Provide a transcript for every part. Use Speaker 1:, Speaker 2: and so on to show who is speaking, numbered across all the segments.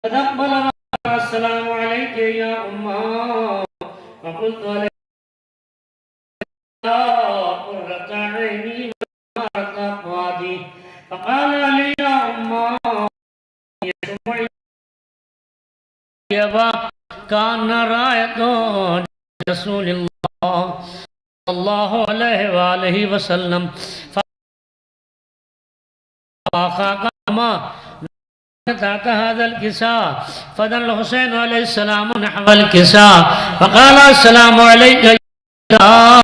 Speaker 1: فأقبل السلام عليك يا أمه فقلت عليك يا قرة عيني وقرة أفؤادي فقال لي يا أمه كان راية رسول الله صلى الله عليه وآله وسلم فأخاكما تحت هذا الكساء فدل الحسين عليه السلام نحو الكساء فقال السلام عليك يا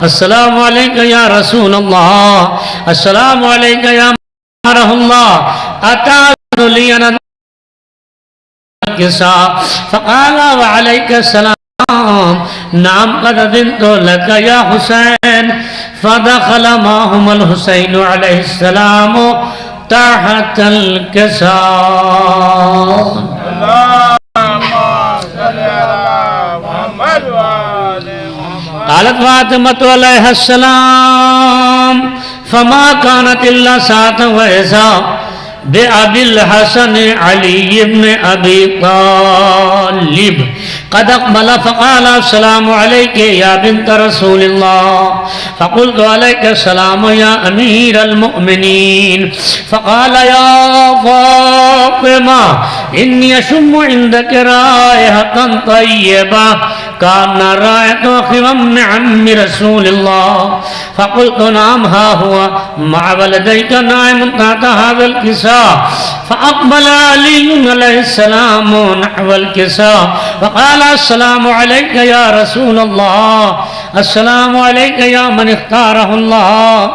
Speaker 1: السلام عليك يا رسول الله السلام عليك يا مره الله أتأذن لي أن الكساء فقال وعليك السلام نعم قد أذنت لك يا حسين فدخل معهم الحسين عليه السلام تحت الكساء
Speaker 2: اللهم صل على محمد وآل محمد.
Speaker 1: قالت فاطمة عليها السلام فما كانت إلا ساعة وإذا بأبي الحسن علي بن أبي طالب قد أقبل فقال السلام عليك يا بنت رسول الله فقلت عليك السلام يا أمير المؤمنين فقال يا فاطمة إني أشم عندك رائحة طيبة كان رائحة خمم عم رسول الله فقلت نعم ها هو مع ولديك نائم تحت هذا الكساء فأقبل علي عليه السلام نحو الكساء فقال السلام عليك يا رسول الله السلام عليك يا من اختاره الله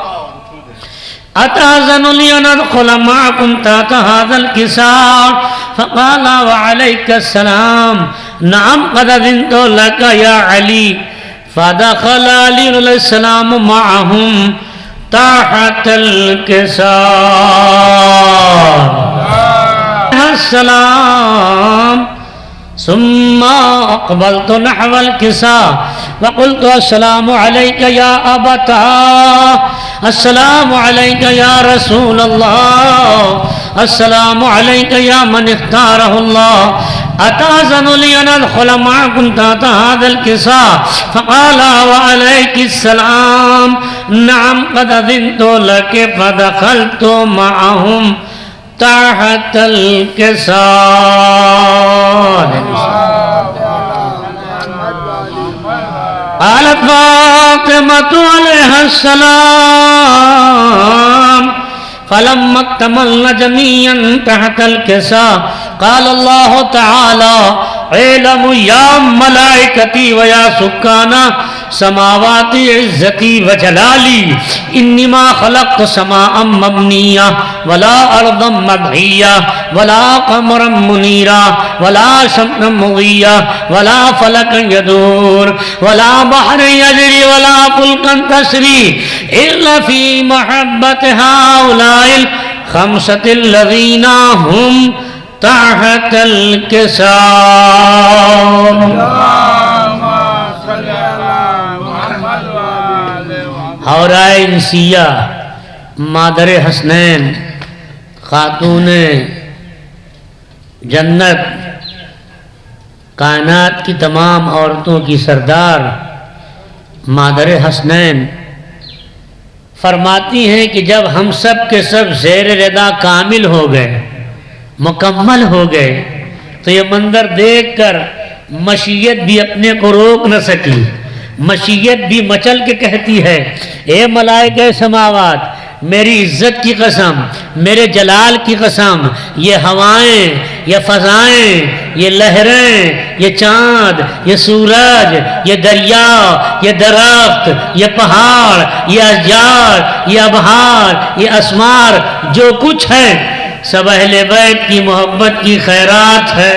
Speaker 1: أتأذن لي أن أدخل معكم تحت هذا الكساء فقال وعليك السلام نعم قد أذنت لك يا علي فدخل علي عليه السلام معهم تحت الكساء السلام ثم أقبلت نحو الكساء وقلت السلام عليك يا أبتاه السلام عليك يا رسول الله السلام عليك يا من اختاره الله أتأذن لي أن أدخل معكم تحت هذا الكساء فقال وعليك السلام نعم قد أذنت لك فدخلت معهم تحت الكساء قالت فاطمة عليها السلام فلما اكتملنا جميعا تحت الكساء قال الله تعالى اعلموا يا ملائكتي ويا سكان سماوات عزتي وجلالي انما خلقت سماء مبنية ولا ارضا مبنية ولا قمرا منيرا ولا شمسا مضيا ولا فلكا يدور ولا بحر يجري ولا فلكا تسري الا في محبة هؤلاء الخمسة الذين هم تحت الكساء. حورائے انسیہ مادر حسنین خاتون جنت کائنات کی تمام عورتوں کی سردار مادر حسنین فرماتی ہیں کہ جب ہم سب کے سب زیر رضا کامل ہو گئے مکمل ہو گئے تو یہ منظر دیکھ کر مشیت بھی اپنے کو روک نہ سکی مشیت بھی مچل کے کہتی ہے اے ملائکہ سماوات میری عزت کی قسم میرے جلال کی قسم یہ ہوائیں یہ فضائیں یہ لہریں یہ چاند یہ سورج یہ دریا یہ درخت یہ پہاڑ یہ اشجار یہ ابحار یہ اسمار جو کچھ ہے سب اہل بیت کی محبت کی خیرات ہے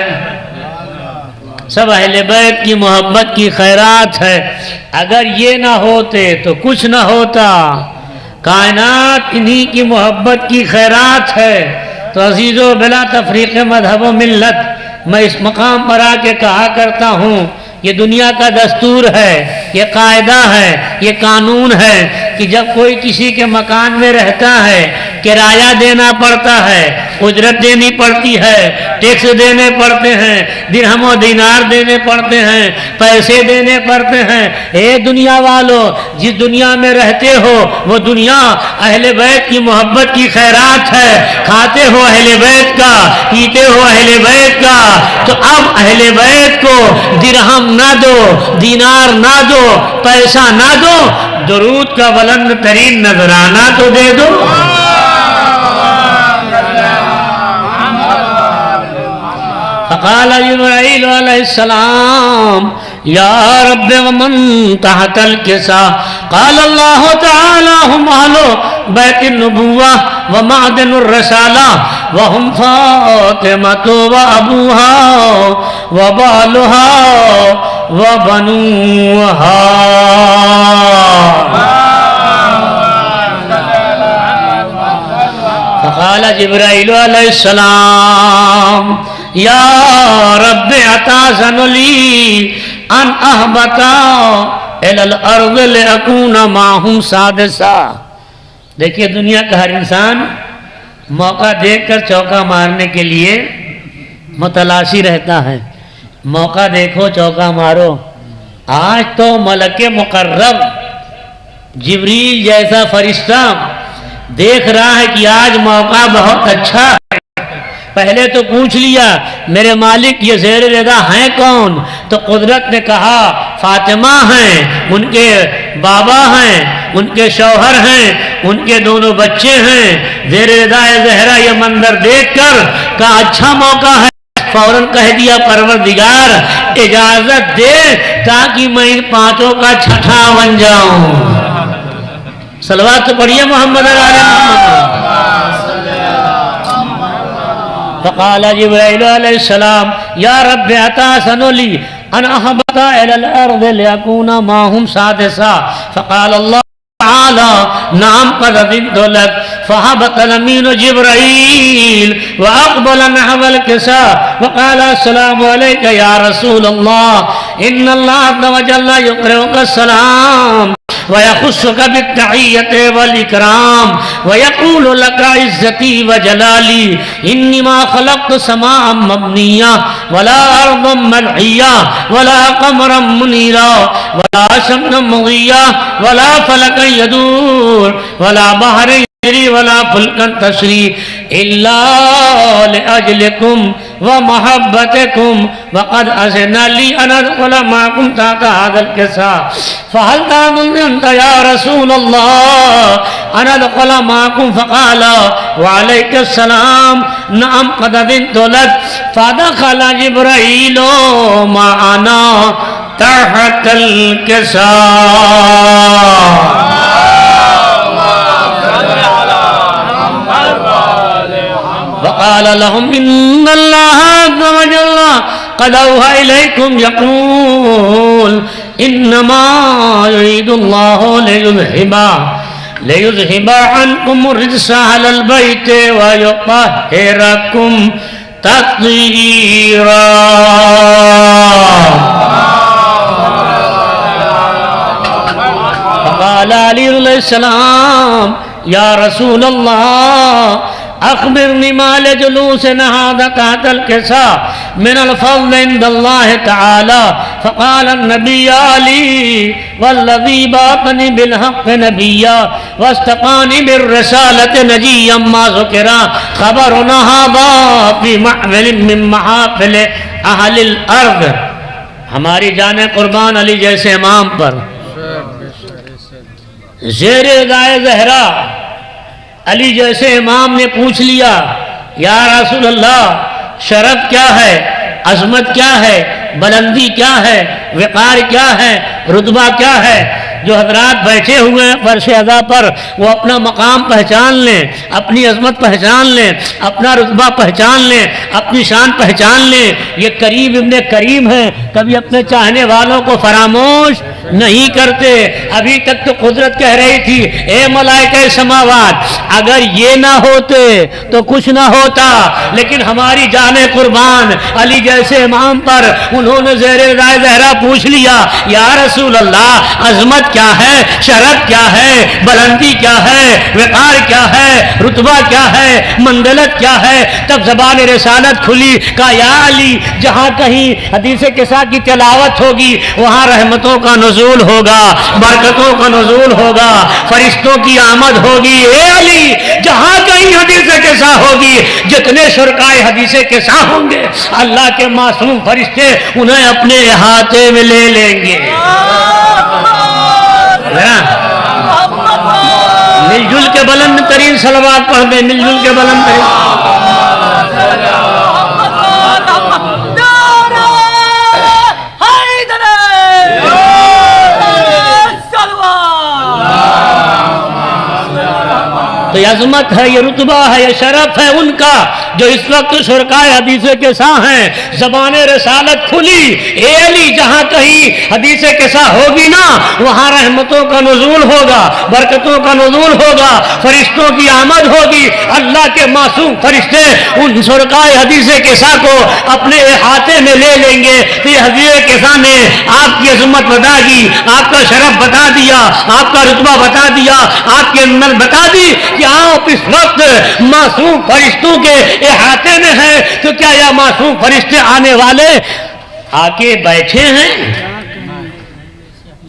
Speaker 1: سب اہل بیت کی محبت کی خیرات ہے اگر یہ نہ ہوتے تو کچھ نہ ہوتا کائنات انہی کی محبت کی خیرات ہے تو عزیزو بلا تفریق مذہب و ملت میں اس مقام پر آ کے کہا کرتا ہوں یہ دنیا کا دستور ہے یہ قاعدہ ہے یہ قانون ہے کہ جب کوئی کسی کے مکان میں رہتا ہے کرایہ دینا پڑتا ہے اجرت دینی پڑتی ہے، ٹیکس دینے پڑتے ہیں، درہم و دینار دینے پڑتے ہیں، پیسے دینے پڑتے ہیں۔ اے دنیا والو، جس دنیا میں رہتے ہو وہ دنیا اہل بیت کی محبت کی خیرات ہے، کھاتے ہو اہل بیت کا، پیتے ہو اہل بیت کا، تو اب اہل بیت کو درہم نہ دو، دینار نہ دو، پیسہ نہ دو، درود کا بلند ترین نذرانہ تو دے دو۔ فقال جبرائیل علیہ السلام یا رب ومن تحت الکسا، قال اللہ تعالی ہم اہل بیت النبوہ ومعدن الرسالہ وہم فاطمۃ وابوہا وبالہا وبنوہا۔ فقال جبرائیل علیہ السلام یا رب اتاذن لی ان اہبتا الی الارض لأکون معہم سادسا۔ دیکھیے دنیا کا ہر انسان موقع دیکھ کر چوکا مارنے کے لیے متلاشی رہتا ہے، موقع دیکھو چوکا مارو۔ آج تو ملک مقرب جبریل جیسا فرشتہ دیکھ رہا ہے کہ آج موقع بہت اچھا ہے۔ پہلے تو پوچھ لیا میرے مالک یہ زیر رضا ہیں کون؟ تو قدرت نے کہا فاطمہ ہیں، ان کے بابا ہیں، ان کے شوہر ہیں، ان کے دونوں بچے ہیں۔ زیر رضا زہرا یہ منظر دیکھ کر کہا اچھا موقع ہے، فوراً کہہ دیا پروردگار اجازت دے تاکہ میں ان پانچوں کا چھٹا بن جاؤں۔ صلوات تو پڑھیے محمد علیہ محمد۔ فقال جبرائیل علیہ السلام یا رب اتاذن لی ان اہبط الی الارض لیکون معہم سادسا۔ فقال اللہ تعالی نعم قد اذنت لک۔ فہبط الامین جبرائیل واقبل نحو الکسا وقال السلام علیک یا رسول اللہ ان اللہ عز وجل یقرئک السلام ويخصك بالتحية والإكرام ويقول لك عزتي وجلالي إني ما خلقت سماء مبنية ولا أرضا ملحية ولا قمرا منيرا ولا شمسا مضية ولا فلكا يدور ولا بحر يجري ولا فلكا تسري إلا لأجلكم ومحبتكم وقد أذن لي أن أدخل معكم تحت هذا الكساء فهل تأذن أنت يا رسول الله أن أدخل معكم؟ فقال وعليك السلام نعم قد أذنت لك۔ فدخل جبرائيل معنا تحت الكساء۔ وقال لهم إن الله عز وجل قد أوحى إليكم يقول إنما يريد الله ليذهب عنكم الرجس أهل البيت ويطهركم تطهيرا۔ فقال علي علیہ السلام یا رسول اللہ اخبرنی ما لجلوسنا هذا تحت الكساء من الفضل عند الله تعالى۔ فقال النبي علي والذي بعثني بالحق نبيا واستقاني بالرسالة نجيا ما ذكر خبرنا هذا في محفل من محافل اہل الارض۔ ہماری جان قربان علی جیسے امام پر زیر رضائے زہرا علی جیسے امام نے پوچھ لیا یا رسول اللہ شرف کیا ہے، عظمت کیا ہے، بلندی کیا ہے، وقار کیا ہے، رتبہ کیا ہے۔ جو حضرات بیٹھے ہوئے ہیں فرش ادا پر وہ اپنا مقام پہچان لیں، اپنی عظمت پہچان لیں، اپنا رتبہ پہچان لیں، اپنی شان پہچان لیں۔ یہ کریم ابن کریم ہے، کبھی اپنے چاہنے والوں کو فراموش نہیں کرتے. ابھی تک تو قدرت کہہ رہی تھی اے ملائکہ سماوات اگر یہ نہ ہوتے تو کچھ نہ ہوتا, لیکن ہماری جان قربان علی جیسے امام پر انہوں نے زیر رائے زہرا پوچھ لیا یا رسول اللہ عظمت کیا ہے, شرف کیا ہے, بلندی کیا ہے, وقار کیا ہے, رتبہ کیا ہے, منزلت کیا ہے. تب زبان رسالت کھلی, کہا یا علی جہاں کہیں حدیث قصہ کی تلاوت ہوگی وہاں رحمتوں کا نزول ہوگا, برکتوں کا نزول ہوگا, فرشتوں کی آمد ہوگی. اے علی جہاں کہیں حدیث قصہ ہوگی جتنے شرکائے حدیث قصہ ہوں گے اللہ کے معصوم فرشتے انہیں اپنے احاطے میں لے لیں گے. مل جل کے بلند ترین صلوات پڑھ دیں, مل جل کے بلند ترین. تو یہ عظمت ہے, یہ رتبہ ہے, یہ شرف ہے ان کا جو اس وقت شرکائے حدیث قصہ ہیں. زبان رسالت کھلی, اے علی جہاں کہیں حدیث قصہ ہوگی نا وہاں رحمتوں کا نزول ہوگا, برکتوں کا نزول ہوگا, فرشتوں کی آمد ہوگی. اللہ کے معصوم فرشتے ان شرکائے حدیث قصہ کو اپنے احاطے میں لے لیں گے. تو یہ حدیث قصہ نے آپ کی عظمت بتا دی, آپ کا شرف بتا دیا, آپ کا رتبہ بتا دیا, آپ کے اندر بتا دی کہ آپ اس وقت معصوم فرشتوں کے احاطے میں ہیں. تو کیا یہ معصوم فرشتے آنے والے آ کے بیٹھے ہیں,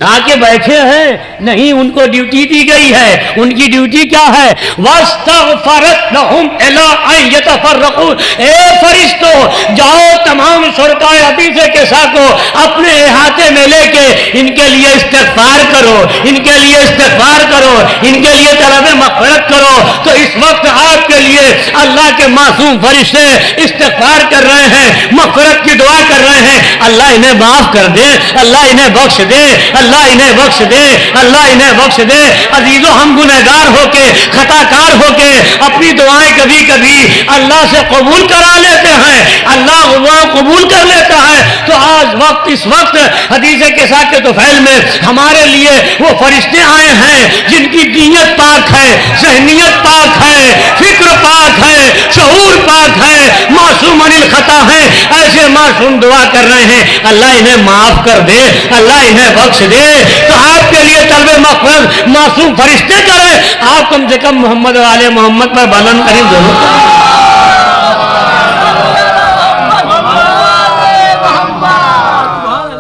Speaker 1: آ کے بیٹھے ہیں؟ نہیں, ان کو ڈیوٹی دی گئی ہے. ان کی ڈیوٹی کیا ہے؟ وَاسْتَغْفَرَتْ لَهُمْ إِلَىٰ أَن يَتَفَرَّقُوا. اے فرشتوں جاؤ تمام شرکائے حدیث قصہ کو اپنے احاطے میں لے کے ان کے لیے استغفار کرو, ان کے لیے استغفار کرو, ان کے لیے طلب مغفرت کرو. تو اس وقت آپ کے لیے اللہ کے معصوم فرشتے استغفار کر رہے ہیں, مغفرت کی دعا کر رہے ہیں. اللہ انہیں معاف کر دے, اللہ انہیں بخش دے, اللہ انہیں بخش دے, اللہ انہیں بخش دے. عزیزو ہم گنہگار ہو کے, خطا کار ہو کے اپنی دعائیں کبھی کبھی اللہ سے قبول کرا لیتے ہیں, اللہ دعا قبول کر لیتا ہے. تو آج وقت اس وقت حدیث قصہ کے طفیل میں ہمارے لیے وہ فرشتے آئے ہیں جن کی نیت پاک ہے, ذہنیت پاک ہے, فکر پاک ہے, شعور پاک ہے, معصوم عن الخطا ہے. ایسے معصوم دعا کر رہے ہیں اللہ انہیں معاف کر دے, اللہ انہیں بخش دے. تو آپ کے لیے طلب مغفرت معصوم فرشتے کریں, آپ کم سے کم محمد والے محمد پر بلند کریں ضرور.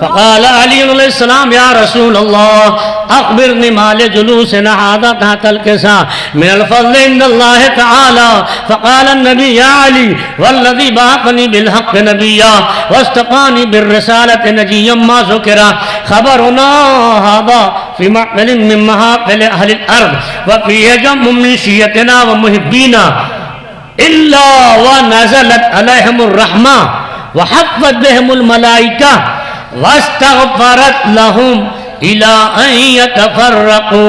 Speaker 1: فقال علی علیہ السلام یا رسول اللہ اخبرنی مال جلوسنا هذا تحت القصا من الفضل عند الله تعالى. فقال النبي يا علي والذي بعثني بالحق نبيا واستقاني بالرسالة نجيا ما ذكر خبرنا هذا في محفل من محافل أهل الأرض وفيه جمع من شيعتنا ومحبينا إلا ونزلت عليهم الرحمة وحفت بهم الملائكة واستغفرت لهم إلى أن يتفرقوا.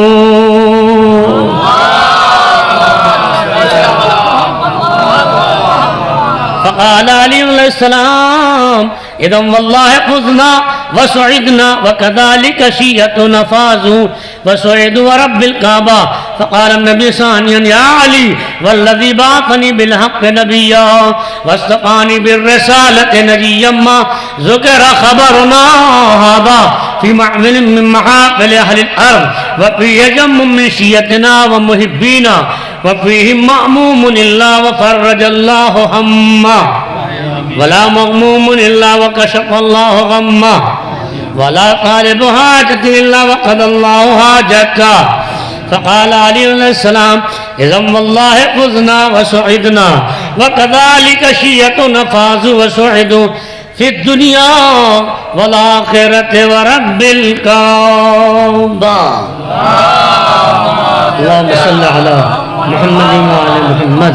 Speaker 1: فقال علي عليه السلام إذا والله فزنا وسعدنا وكذلك شيعتنا فازوا وسعدوا ورب الكعبة. فقال النبي ثانيا يا علي والذي بعثني بالحق نبيا واستقاني بالرسالة نجيا ما ذكر خبرنا هذا في معمل من محافل أهل الأرض وفيه جم من شيعتنا ومحبينا وفيه مأموم إلا وفرج الله همه ولا مغموم إلا وكشف الله غمه ولا طالب حاجة إلا وقضى الله حاجته. فقال علي عليه السلام إذا والله فزنا وسعدنا وكذلك شيعتنا فازوا وسعدوا في الدنيا والآخرة ورب الكعبة. اللهم صل على محمد وعلى محمد.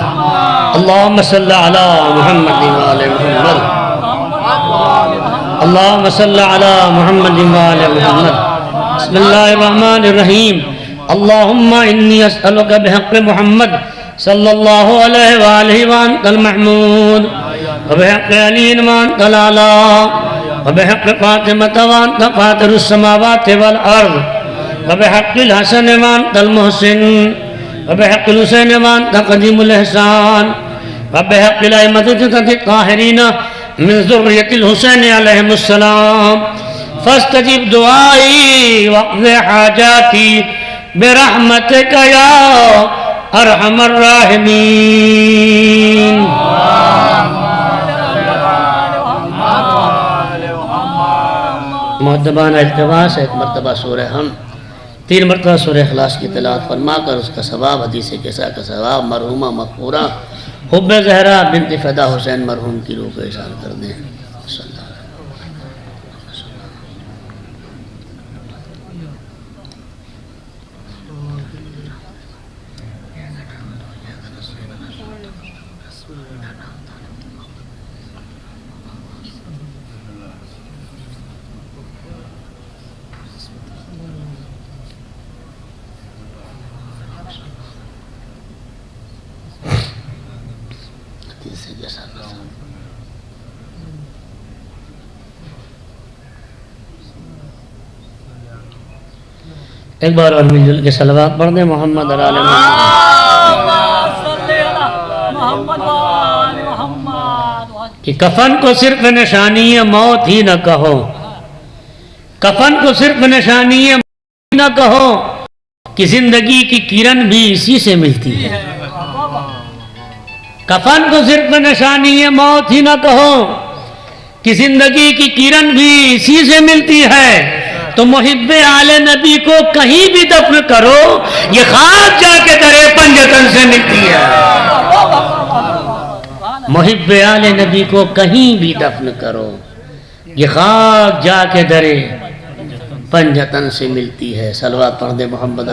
Speaker 1: اللهم صل على محمد وعلى محمد. اللهم صل على محمد وعلى محمد. بسم الله الرحمن الرحيم. اللهم إني أسألك بحق محمد صلى الله عليه وآله وأنت المحمود وبحق علي وأنت الأعلى وبحق فاطمة وأنت فاطر السماوات والأرض وبحق الحسن وأنت المحسن وبحق الحسين وأنت قديم الإحسان وبحق الأئمة الطاهرين من ذرية الحسين عليهم السلام فاستجب دعائي واقض حاجاتي برحمتك يا ارحم الراحمین. مؤدبانہ التواس ہے. ایک مرتبہ سورہ ہم 3 مرتبہ سورہ اخلاص کی تلاوت فرما کر اس کا ثواب حدیث کسا کا ثواب مرحومہ مغفورہ حب زہرا بنت فدا حسین مرحوم کی روح کو احسان کر دیں. صلی اللہ علیہ ایک بار اور مل جل کے صلوات پڑھ دیں محمد علی محمد. کہ کفن کو صرف نشانی موت ہی نہ کہو, کفن کو صرف نشانی موت ہی نہ کہو کہ زندگی کی کرن بھی اسی سے ملتی ہے. کفن کو صرف نشانی موت ہی نہ کہو کہ زندگی کی کرن بھی اسی سے ملتی ہے. تو محب آل نبی کو کہیں بھی دفن کرو یہ خاک جا کے درے پنجتن سے ملتی ہے. محب آل نبی کو کہیں بھی دفن کرو یہ خاک جا کے درے پنجتن سے ملتی ہے. صلوات پڑھ دے محمد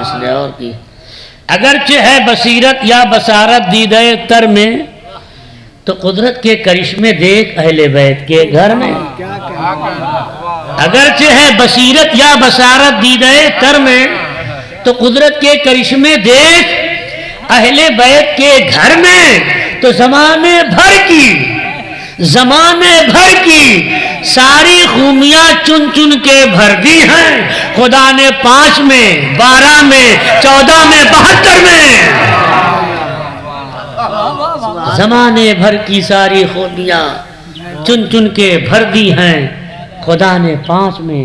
Speaker 1: مسئلے اور کی. اگرچہ ہے بصیرت یا بصارت دیدہ تر میں تو قدرت کے کرشمے دیکھ اہل بیت کے گھر میں. اگرچہ ہے بصیرت یا بصارت دیدہ تر میں تو قدرت کے کرشمے دیکھ اہل بیت کے گھر میں. تو زمانے بھر کی ساری خومیاں چن چن کے بھر دی ہیں خدا نے 5 میں 12 میں 14 میں 72 میں. زمانے بھر کی ساری خوبیاں چن چن کے بھر دی ہیں خدا نے 5 میں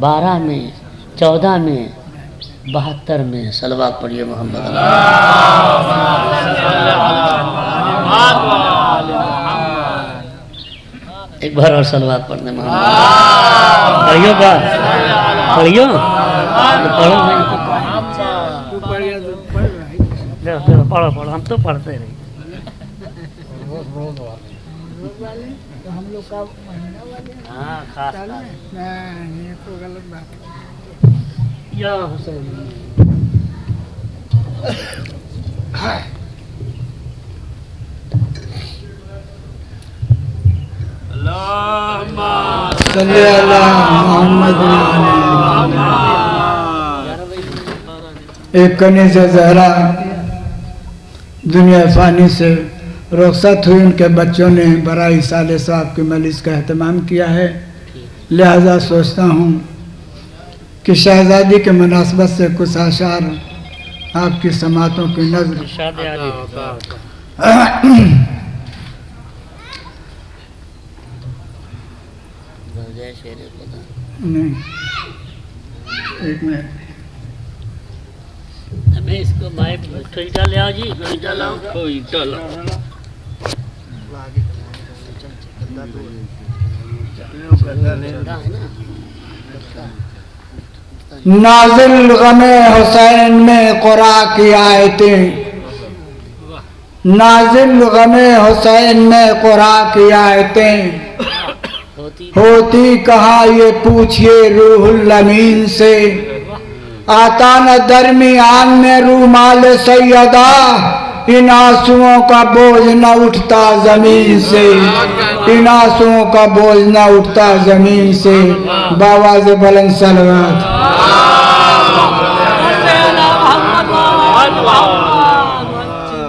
Speaker 1: 12 میں 14 میں 72 میں. صلوات پڑھیے محمد ایک بار اور صلوات پڑھنے محمد. پڑھیو گا پڑھیو پڑھو پڑھو ہم تو پڑھتے رہے. ہم لوگ کا ہاں خاص یہ تو غلط بات ہے. یا حسین اللہم صلی علی محمد.
Speaker 3: ایک کنیز زہرا دنیا فانی سے رخصت ہوئی. ان کے بچوں نے برائے سال صاحب کی مجلس کا اہتمام کیا ہے. لہذا سوچتا ہوں کہ شہزادی کے مناسبت سے کچھ اشعار آپ کی سماعتوں کی نظر نہیں. ایک منٹ
Speaker 1: ہمیں اس کو مائک ٹھیٹا لے آؤ جی.
Speaker 3: نازل غم حسین میں قرآن کی آیتیں, نازل غم حسین میں قرآن کی آیتیں ہوتی کہاں یہ پوچھئے روح الامین سے. آتا نہ درمیان میں رومال سیدہ ان آنسوؤں کا بوجھ نہ اٹھتا زمین سے, ان آنسوؤں کا بوجھ نہ اٹھتا زمین سے. باواز بلند صلوات.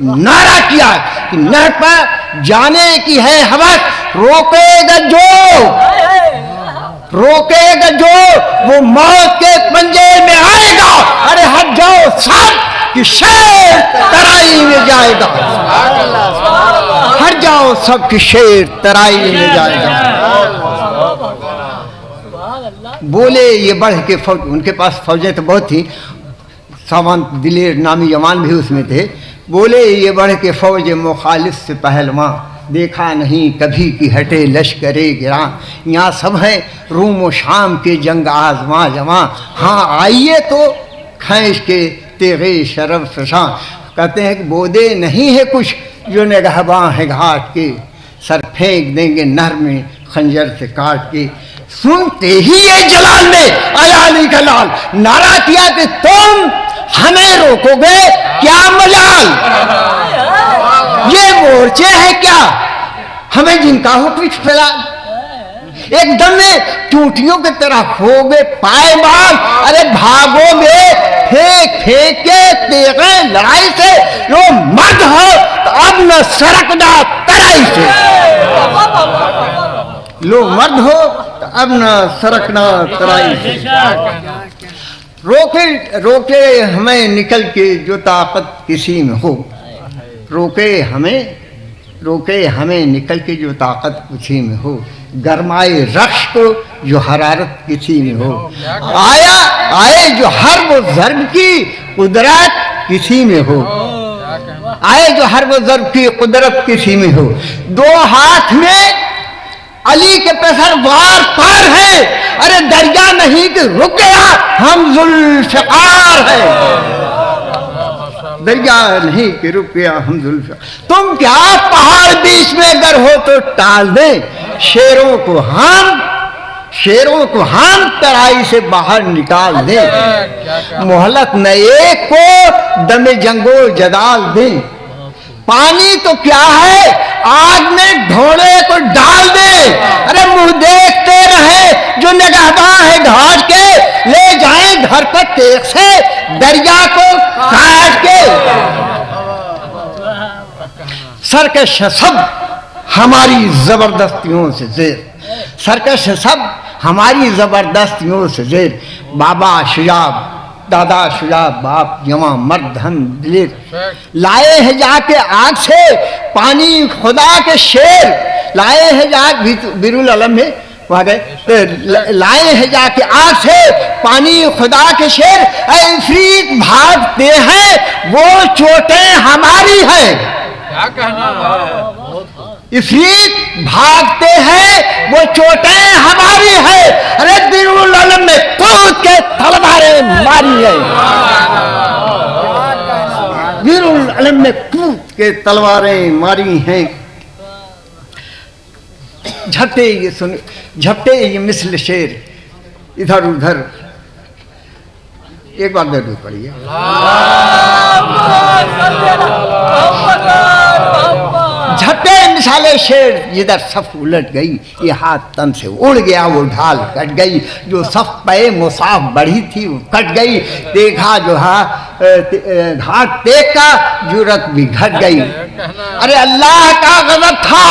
Speaker 4: نعرہ کیا کہ نہر پر جانے کی ہے ہوس، روکے گا جو وہ موت کے پنجے میں آئے گا، ارے ہٹ جاؤ سب کہ شیر ترائی میں جائے گا، ہٹ جاؤ سب کہ شیر ترائی میں جائے گا۔ بولے یہ بڑھ کے فوج، ان کے پاس فوجیں تو بہت تھیں، سامان دلیر نامی جوان بھی اس میں تھے، بولے یہ بڑھ کے فوج مخالف سے پہلواں، دیکھا نہیں کبھی کی ہٹے لشکرے گراں، یہاں سب ہیں روم و شام کے جنگ آزماں جواں، ہاں آئیے تو کھینچ کے تیغے شرف فشاں، کہتے ہیں کہ بودے نہیں ہے کچھ جو نگہباں ہے گھاٹ کے، سر پھینک دیں گے نہر میں خنجر سے کاٹ کے۔ سنتے ہی یہ جلال نے آیا علی کا لال، نعرہ کیا کہ تم ہمیں روکو گے کیا مجال، یہ مورچے ہیں کیا ہمیں جن کا ہو کچھ فلال، ایک دم میں چونٹیوں کی طرح ہو گے پائے مال، ارے بھاگو گے پھینک پھینک کے تیغیں لڑائی سے، لو مرد ہو تو اب نہ سرکنا ترائی سے، لو مرد ہو تو اب نہ سرکنا ترائی سے، روکے ہمیں نکل کے جو طاقت کسی میں ہو، روکے ہمیں نکل کے جو طاقت کسی میں ہو، گرمائے رخش کو جو حرارت کسی میں ہو، آئے جو حرب و ضرب کی قدرت کسی میں ہو، آئے جو حرب و ضرب کی قدرت کسی میں ہو، دو ہاتھ میں علی کے پیسر وار پار ہے، ارے دریا نہیں کہ رک گیا ہم ذوالفقار ہے، دریا نہیں کہ رک گیا ہم ذوالفقار، تم کیا پہاڑ بیچ میں اگر ہو تو ٹال دیں، شیروں کو ہم ترائی سے باہر نکال دیں، مہلت نہ ایک کو دم جنگ و جدال دیں، پانی تو کیا ہے آگ میں ڈھوڑے کو ڈال دے، ارے منہ دیکھتے رہے جو نگہباں ہے گھاٹ کے، لے جائیں گھر پر تیغ سے دریا کو کاٹ کے، سرکش سب ہماری زبردستیوں سے زیر، سرکش سب ہماری زبردستیوں سے زیر، بابا شجاع دادا شجاع باپ جواں مرد ہم دلیر، لائے ہیں جا کے آگ سے پانی خدا کے شیر، لائے ہیں جا بیرالعلم میں وہاں گئے، لائے ہیں جا کے آگ سے پانی خدا کے شیر، اے عفریت بھاگتے ہیں وہ چوٹیں ہماری ہیں، عفریت بھاگتے ہیں وہ چوٹیں ہماری ہیں، ارے بیرالعلم میں کود کے تلواریں ماری ہیں، بیرالعلم میں کود کے تلواریں ماری ہیں، جھپٹے یہ مثل شیر ادھر ادھر، ایک بار درود پڑھیے، جھپٹے مثال شیر جدھر صف الٹ گئی، یہ ہاتھ تن سے اڑ گیا وہ ڈھال کٹ گئی، جو صف پہ مصاف بڑھی تھی وہ کٹ گئی، دیکھا جو گھاٹ دیکھ کا جرت بھی گھٹ گئی، ارے اللہ کا غضب تھا،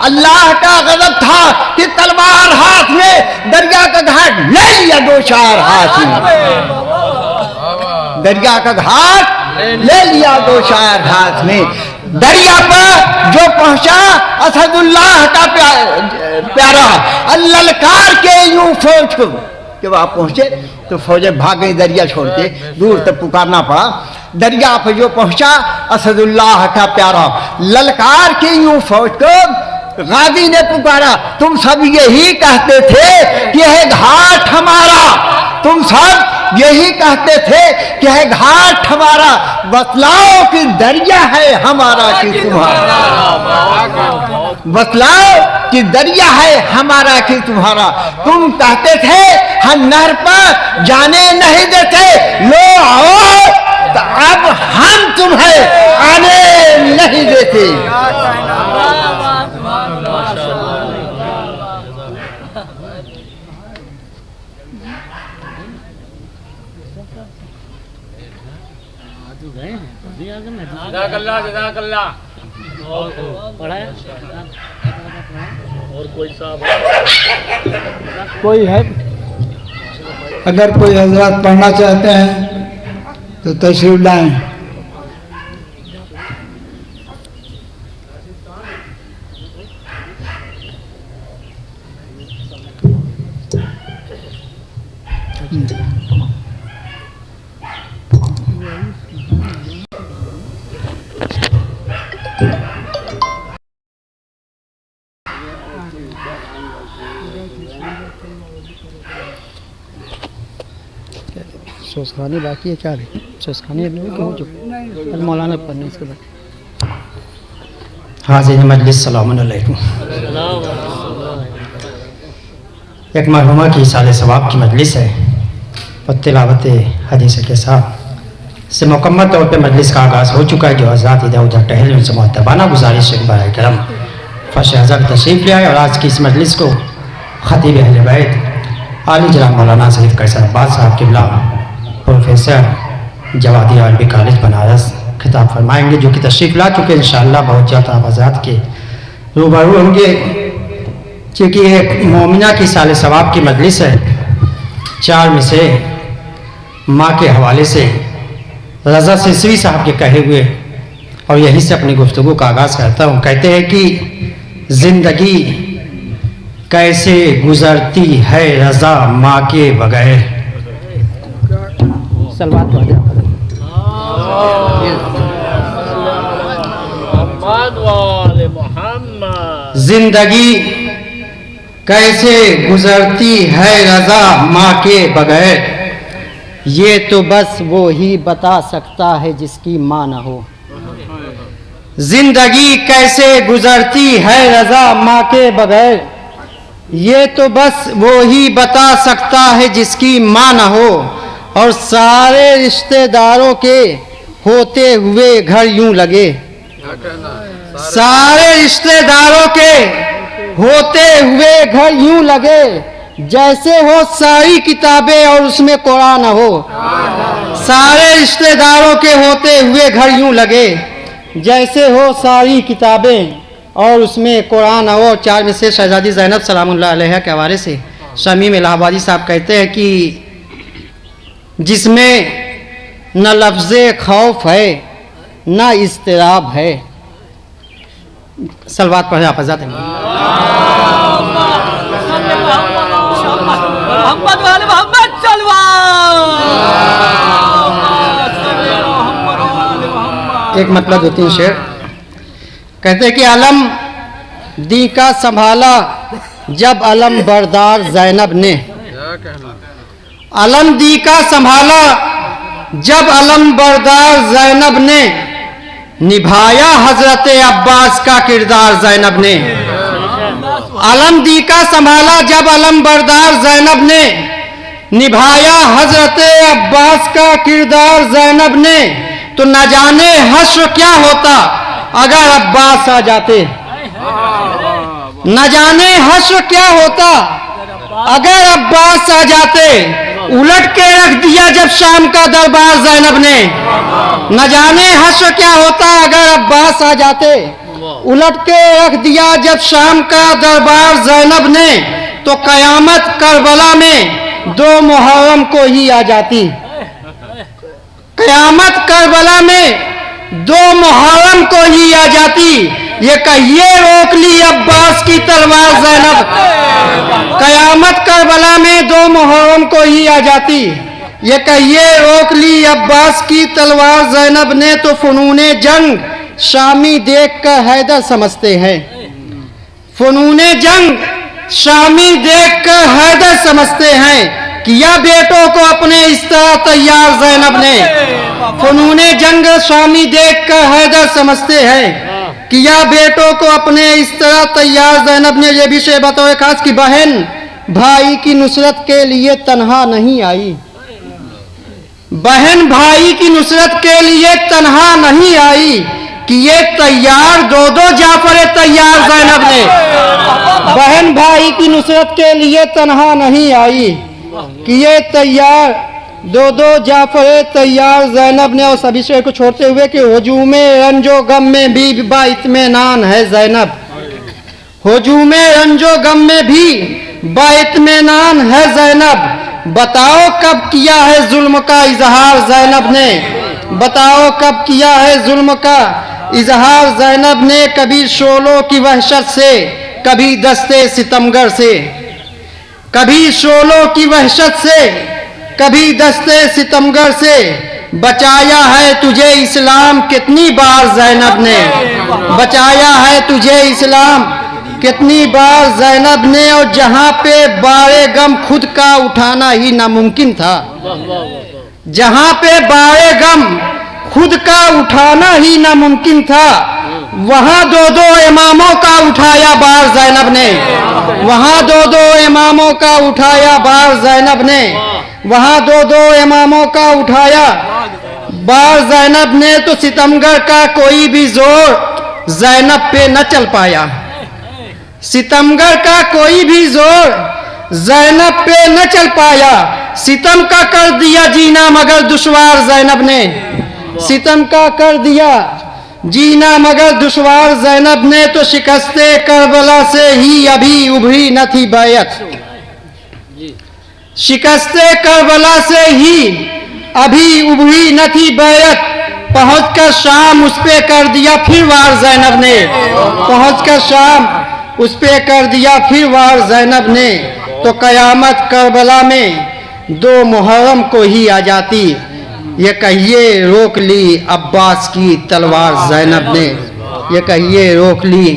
Speaker 4: اللہ کا غضب تھا کہ تلوار ہاتھ میں دریا کا گھاٹ لے لیا دو چار ہاتھ میں، دریا کا گھاٹ لے لیا دو چار ہاتھ میں، دریا پر جو پہنچا اسد اللہ کا پیارا، للکار کے یوں فوج کو، جب آپ پہنچے تو فوجیں بھاگ گئی دریا چھوڑ کے، دور تک پکارنا پڑا، دریا پہ جو پہنچا اسد اللہ کا پیارا، للکار کے یوں فوج کو، غازی نے پکارا، تم سب یہی کہتے تھے کہ یہ گھاٹ ہمارا، تم سب یہی کہتے تھے کہ ہے گھاٹ ہمارا، بتلاؤ کہ دریا ہے ہمارا کہ تمہارا، بتلاؤ کہ دریا ہے ہمارا کہ تمہارا، تم کہتے تھے ہم نہر پر جانے نہیں دیتے، لو آؤ تو اب ہم تمہیں آنے نہیں دیتے،
Speaker 1: اور کوئی صاحب
Speaker 3: کوئی ہے؟ اگر کوئی حضرات پڑھنا چاہتے ہیں تو تشریف لائیں.
Speaker 5: سوسخانی باقی ہے کیا سوسخانی مولانا پڑھنے اس کے بعد. حاضرین مجلس السلام علیکم. ایک مرحومہ کی سال ثواب کی مجلس ہے اور تلاوت حدیث کے ساتھ سے مکمل طور پہ مجلس کا آغاز ہو چکا ہے. جو حضرات ادھر ادھر ٹہل ان سے معتبانہ گزارش ہے برائے کرم فرش حضرت تشریف لے آئے اور آج کی اس مجلس کو خطیب اہل بیت عالی جناب مولانا سید قیصر عباس صاحب قبلہ پروفیسر جوادی عربی کالج بنارس خطاب فرمائیں گے، جو کہ تشریف لا چکے انشاءاللہ بہت جلد آپ حضرات کے روبرو ہوں گے. چونکہ ایک مومنہ کی سال ثواب کی مجلس ہے، 4 میں سے ماں کے حوالے سے رضا سسوی صاحب کے کہے ہوئے اور یہی سے اپنی گفتگو کا آغاز کرتا ہوں. کہتے ہیں کہ زندگی کیسے گزرتی ہے رضا ماں کے بغیر. سلوات پڑھ دیں. زندگی کیسے گزرتی ہے رضا ماں کے بغیر، یہ تو بس وہی بتا سکتا ہے جس کی ماں نہ ہو. زندگی کیسے گزرتی ہے رضا ماں کے بغیر، یہ تو بس وہی بتا سکتا ہے جس کی ماں نہ ہو. اور سارے رشتہ داروں کے ہوتے ہوئے گھر یوں لگے، سارے رشتہ داروں کے ہوتے ہوئے گھر یوں لگے جیسے ہو ساری کتابیں اور اس میں قرآن نہ ہو. سارے رشتہ داروں کے ہوتے ہوئے گھر یوں لگے جیسے ہو ساری کتابیں اور اس میں قرآن نہ ہو. 4 میں سے شہزادی زینب سلام اللہ علیہ کے حوالے سے شمیم الہ آبادی صاحب کہتے ہیں کہ جس میں نہ لفظ خوف ہے نہ اضطراب ہے. سلوات پڑھیں آپ حضرات. ایک مطلب 2-3 شعر کہتے ہیں کہ علم دی کا سنبھالا جب علم بردار زینب نے، علم دی کا سنبھالا جب علم بردار زینب نے، نبھایا حضرت عباس کا کردار زینب نے. علم دی کا سنبھالا جب علم بردار زینب نے، نبھایا حضرت عباس کا کردار زینب نے. تو نہ جانے حشر کیا ہوتا اگر عباس آ جاتے، نہ جانے حشر کیا ہوتا اگر عباس آ جاتے. الٹ کے رکھ دیا جب شام کا دربار زینب نے، نہ جانے حشر کیا ہوتا اگر عباس آ جاتے. الٹ کے رکھ دیا جب شام کا دربار زینب نے، تو قیامت کربلا میں 2 محرم کو ہی آ جاتی. قیامت کربلا میں 2 محرم کو ہی آ جاتی. یہ کہیے روک لی عباس کی تلوار زینب، قیامت کربلا میں 2 محرم کو ہی آ جاتی. یہ کہیے روک لی عباس کی تلوار زینب نے. تو فنون جنگ شامی دیکھ کر حیدر سمجھتے ہیں، فنون جنگ شامی دیکھ کر حیدر سمجھتے ہیں. کیا بیٹوں کو اپنے اس طرح تیار زینب نے، فنون جنگ شامی دیکھ کر حیدر سمجھتے ہیں. کیا بیٹوں کو اپنے اس طرح تیار زینب نے. یہ بھی شے بطور خاص کی بہن بھائی کی نصرت کے لیے تنہا نہیں آئی، بہن بھائی کی نصرت کے لیے تنہا نہیں آئی. کیے تیار 2 جعفر تیار زینب نے، بہن بھائی کی نصرت کے لیے تنہا نہیں آئی. کیے تیار دو جعفر طیار زینب نے اور سبھی شعر کو چھوڑتے ہوئے کہ ہجوم رنج و غم میں بھی با اطمینان ہے زینب، ہجوم رنج و غم میں بھی با اطمینان ہے زینب، بتاؤ کب کیا ہے ظلم کا اظہار زینب نے، بتاؤ کب کیا ہے ظلم کا اظہار زینب نے، کبھی شعلوں کی وحشت سے کبھی دستے ستمگر سے، کبھی شعلوں کی وحشت سے کبھی دستے ستمگر سے، بچایا ہے تجھے اسلام کتنی بار زینب نے، بچایا ہے تجھے اسلام کتنی بار زینب نے، اور جہاں پہ بارے غم خود کا اٹھانا ہی ناممکن تھا، جہاں پہ بارے غم خود کا اٹھانا ہی ناممکن تھا، وہاں دو اماموں کا اٹھایا بار زینب نے، وہاں دو اماموں کا اٹھایا بار زینب نے، وہاں دو اماموں کا اٹھایا بار زینب نے، تو ستمگر کا کوئی بھی زور زینب پہ نہ چل پایا، ستمگر کا کوئی بھی زور زینب پہ نہ چل پایا، ستم کا کر دیا جینا مگر دشوار زینب نے، ستم کا کر دیا جینا مگر دشوار زینب نے، تو شکست کربلا سے ہی ابھی ابھری نہ تھی بیعت، شکست کربلا سے ہی ابھی ابھری نہ تھی بیعت، پہنچ کر شام اس پہ کر دیا پھر وار زینب نے، پہنچ کر شام اس پہ کر دیا پھر وار زینب نے، تو قیامت کربلا میں 2 محرم کو ہی آ جاتی، یہ کہیے روک لی عباس کی تلوار زینب نے، یہ کہیے روک لی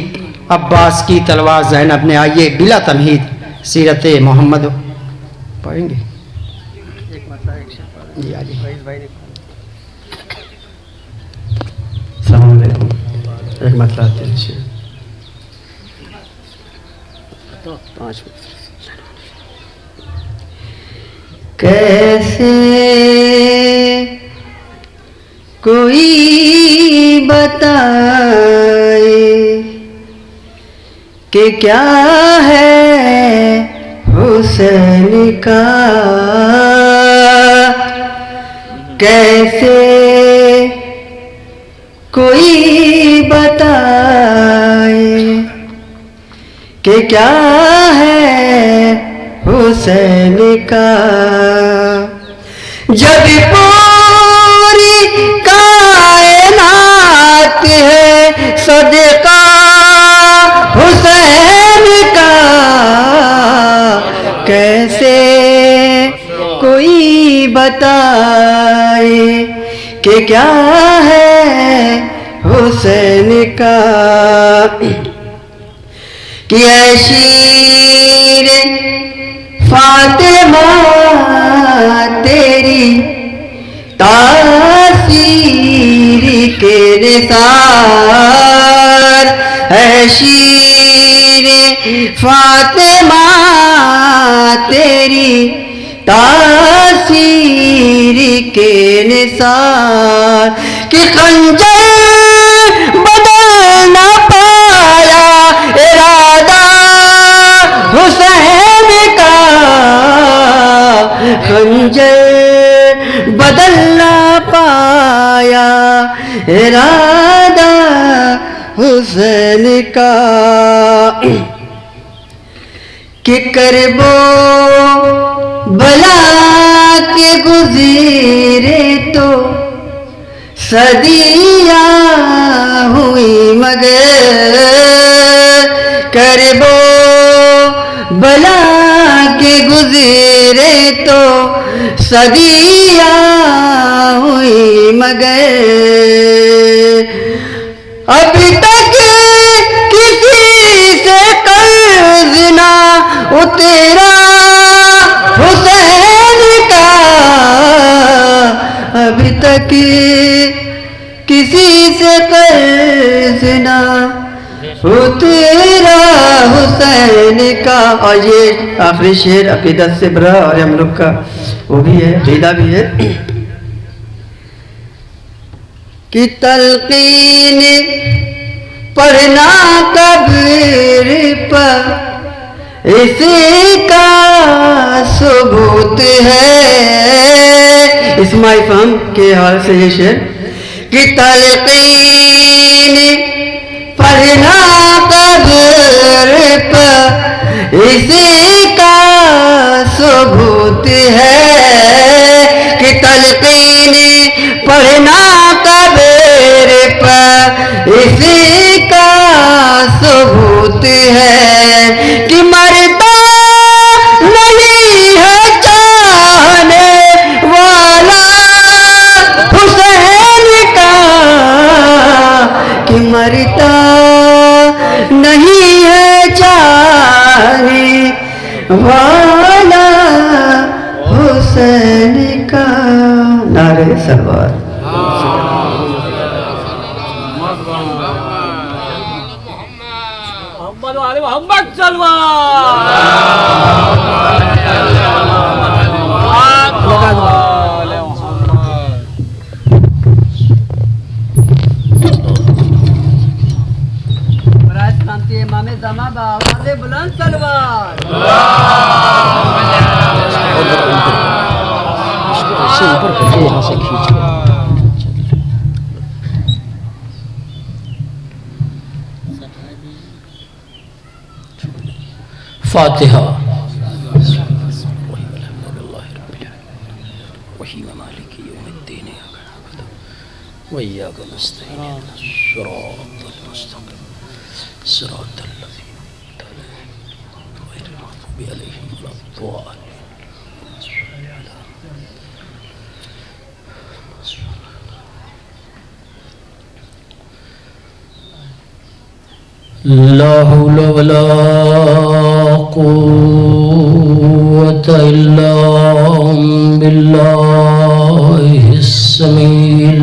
Speaker 5: عباس کی تلوار زینب نے۔ آئیے بلا تمہید سیرت محمد پڑھیں گے۔ جی آئیے۔ السلام علیکم۔ ایک مسئلہ چلیے 5 منٹ۔
Speaker 6: کیسے کوئی بتائے کہ کیا ہے حسین کا، کیسے کوئی بتائے کہ کیا ہے حسین کا، جب پوری کائنات ہے صدقہ حسین کا، کیسے کوئی بتائے کہ کیا ہے حسین کا، کہ اے شیر فاطمہ تیری تاثیر کے نثار، اے شیر فاطمہ تیری تاثیر کے نثار، کہ خنجر بدل نہ پایا ارادہ حسین کا، خنجر بدل نہ پایا ارادہ حسین کا، کہ کرب و بلا کے گزرے تو صدیاں ہوئی مگر، کرب و بلا کے گزرے تو صدیاں ہوئی مگر، ابھی تک کسی سے قرض نہ اترا حسین کا، ابھی تک کسی سے قرض نہ اترا حسین کا۔ اور یہ آخری شعر عقیدت سے برا اور ہم لوگ کا وہ بھی ہے، عقیدہ بھی ہے، کہ تلقین پڑھنا قبر پر اس کا ثبوت ہے، اسماعی فہم کے حوالے سے یہ شعر کہ تلقین پڑھنا قبر پر اسی کا ثبوت ہے کہ تلقین پڑھنا قبر پر اسی کا ثبوت ہے کہ مرتا نہیں ہے چاہنے والا حسین کا کہ مرتا نہیں ہے چاہنے والا حسین کا نعرہ سرور
Speaker 2: محمد صلوات
Speaker 6: امام زمان بآواز بلند سلوات
Speaker 1: فاتحہ وإياك نستعين اهدنا الصراط المستقيم صراط الذين أنعمت عليهم غير المغضوب عليهم ولا الضالين لا حول ولا قوة إلا بالله السميع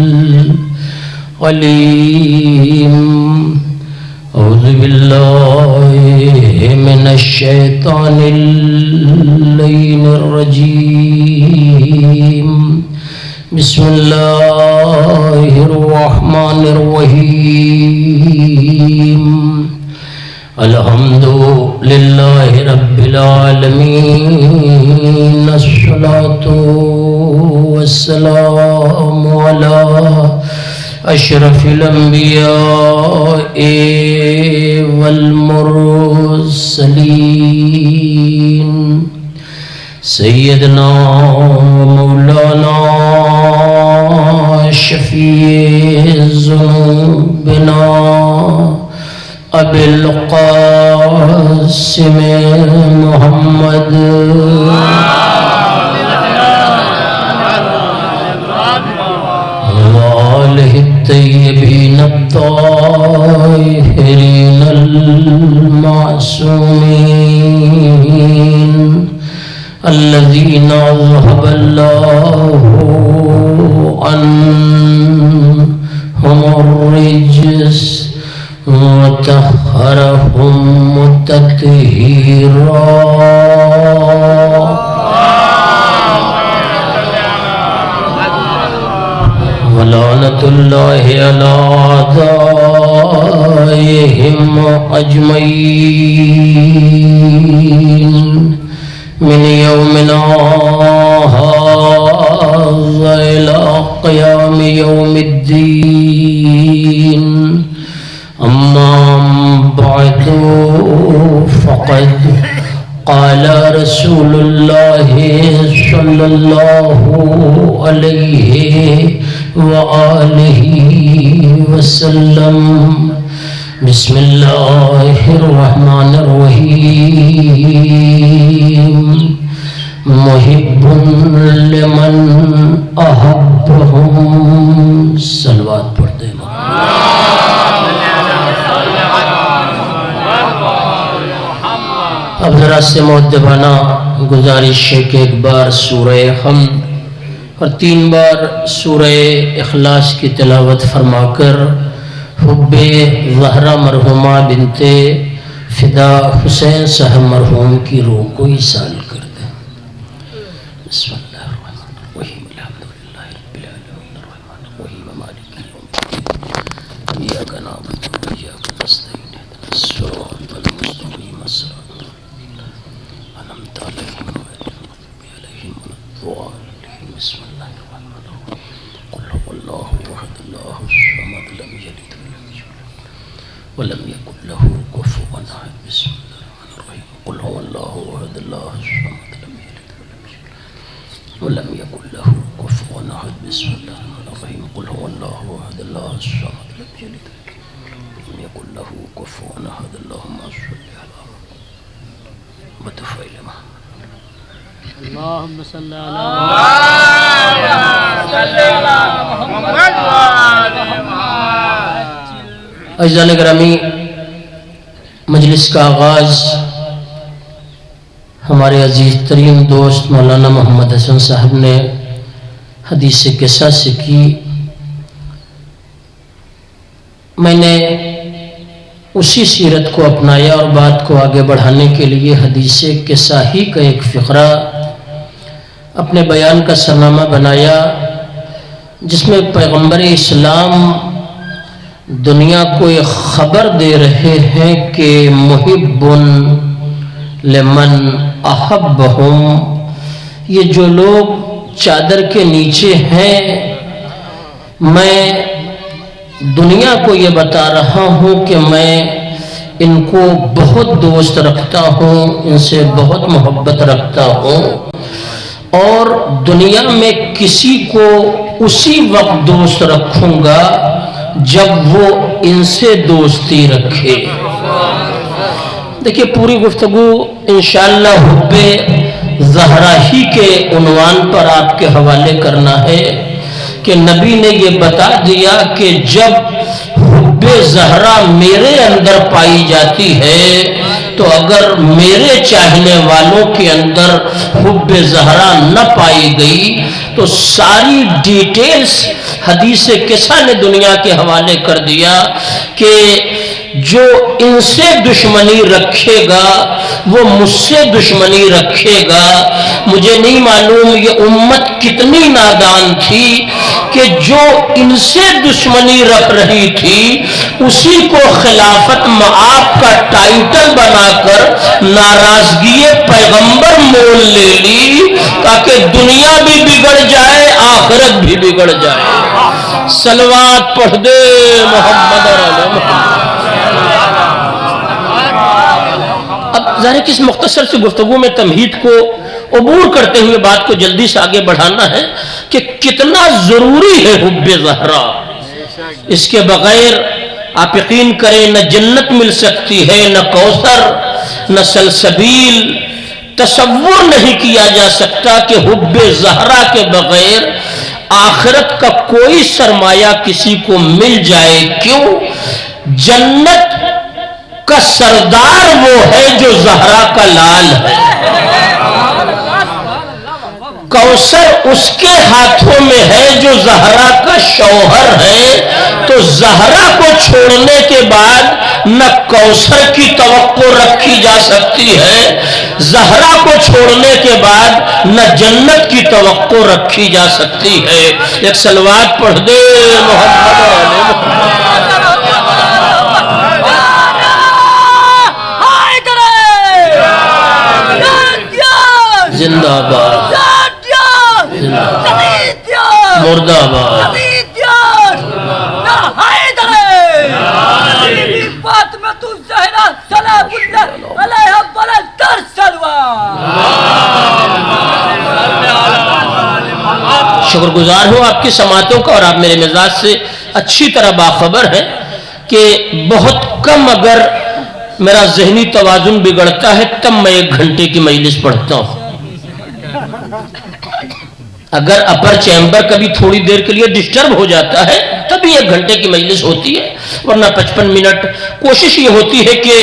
Speaker 1: العليم أعوذ بالله من الشيطان اللعين الرجيم بسم الله الرحمن الرحيم الحمد لله رب العالمين الصلاة والسلام على أشرف الأنبياء والمرسلين سيدنا مولانا شفيع ذنوبنا أبي القاسم محمد وآله الطيبين الطاهرين المعصومين الذين أذهب الله عنهم الرجس وطهرهم تطهيرا ولعنة الله على أعدائهم أجمعين من يومنا هذا إلى قيام يوم الدين أما بعد فقد قال رسول الله صلى الله عليه وآله وسلم بسم الله الرحمن الرحيم محب لمن أحبهم صلوات پڑھتے ہیں اب ذرا سے مؤدبانہ گزارش ہے کہ ایک بار سورہ حمد اور 3 بار سورہ اخلاص کی تلاوت فرما کر حب زہرا مرحومہ بنت فدا حسین صاحب مرحوم کی روح کو ایصال کر دیں. بسم اللہ الرحمن الرحیم الحمدللہ رب العالمین الرحمن الرحیم مالک یوم الدین ایاک نعبد و ایاک نستعین اهدنا الصراط المستقیم صراط الذین انعمت علیہم غیر المغضوب علیہم ولا الضالین. بسم اللہ الرحمن
Speaker 7: الله الصمد لم يلد ولم يكن له كفوا أحد بسم الله الرحمن الرحيم قل هو الله أحد الله الصمد لم يلد ولم يكن له كفوا أحد اللهم صل على متفائل
Speaker 1: اللهم صل على
Speaker 7: اعزائے گرامی، مجلس کا آغاز ہمارے عزیز ترین دوست مولانا محمد حسن صاحب نے حدیث قصہ سے کی۔ میں نے اسی سیرت کو اپنایا اور بات کو آگے بڑھانے کے لیے حدیث قصہ ہی کا ایک فقرہ اپنے بیان کا سرنامہ بنایا، جس میں پیغمبر اسلام دنیا کو ایک خبر دے رہے ہیں کہ محب لمن احبہم، یہ جو لوگ چادر کے نیچے ہیں، میں دنیا کو یہ بتا رہا ہوں کہ میں ان کو بہت دوست رکھتا ہوں، ان سے بہت محبت رکھتا ہوں، اور دنیا میں کسی کو اسی وقت دوست رکھوں گا جب وہ ان سے دوستی رکھے۔ دیکھیے، پوری گفتگو انشاءاللہ حب زہرا ہی کے عنوان پر آپ کے حوالے کرنا ہے کہ نبی نے یہ بتا دیا کہ جب حب زہرا میرے اندر پائی جاتی ہے تو اگر میرے چاہنے والوں کے اندر حب زہرا نہ پائی گئی تو ساری ڈیٹیلز حدیث قصہ نے دنیا کے حوالے کر دیا کہ جو ان سے دشمنی رکھے گا وہ مجھ سے دشمنی رکھے گا۔ مجھے نہیں معلوم یہ امت کتنی نادان تھی کہ جو ان سے دشمنی رکھ رہی تھی اسی کو خلافت معاف کا ٹائٹل بنا کر ناراضگی پیغمبر مول لے لی تاکہ دنیا بھی بگڑ جائے آخرت بھی بگڑ جائے۔ صلوات پڑھ دے محمد اور علی محمد۔ اب ظاہر کس مختصر سے گفتگو میں تمہید کو عبور کرتے ہوئے بات کو جلدی سے آگے بڑھانا ہے کہ کتنا ضروری ہے حب زہرا۔ اس کے بغیر آپ یقین کریں نہ جنت مل سکتی ہے، نہ کوثر، نہ سلسبیل۔ تصور نہیں کیا جا سکتا کہ حب زہرا کے بغیر آخرت کا کوئی سرمایہ کسی کو مل جائے۔ کیوں؟ جنت کا سردار وہ ہے جو زہرا کا لال ہے، کوثر اس کے ہاتھوں میں ہے جو زہرا کا شوہر ہے۔ تو زہرا کو چھوڑنے کے بعد نہ کوثر کی توقع رکھی جا سکتی ہے، زہرا کو چھوڑنے کے بعد نہ جنت کی توقع رکھی جا سکتی ہے۔ ایک صلوات پڑھ دے محمد علیہ محمد۔ زندہ آباد، مردہ آباد۔ شکر گزار ہوں آپ کی سماعتوں کا، اور آپ میرے مزاج سے اچھی طرح باخبر ہیں کہ بہت کم اگر میرا ذہنی توازن بگڑتا ہے تب میں 1 گھنٹے کی مجلس پڑھتا ہوں۔ اگر اپر چیمبر کبھی تھوڑی دیر کے لیے ڈسٹرب ہو جاتا ہے تبھی 1 گھنٹے کی مجلس ہوتی ہے، ورنہ 55 منٹ کوشش یہ ہوتی ہے کہ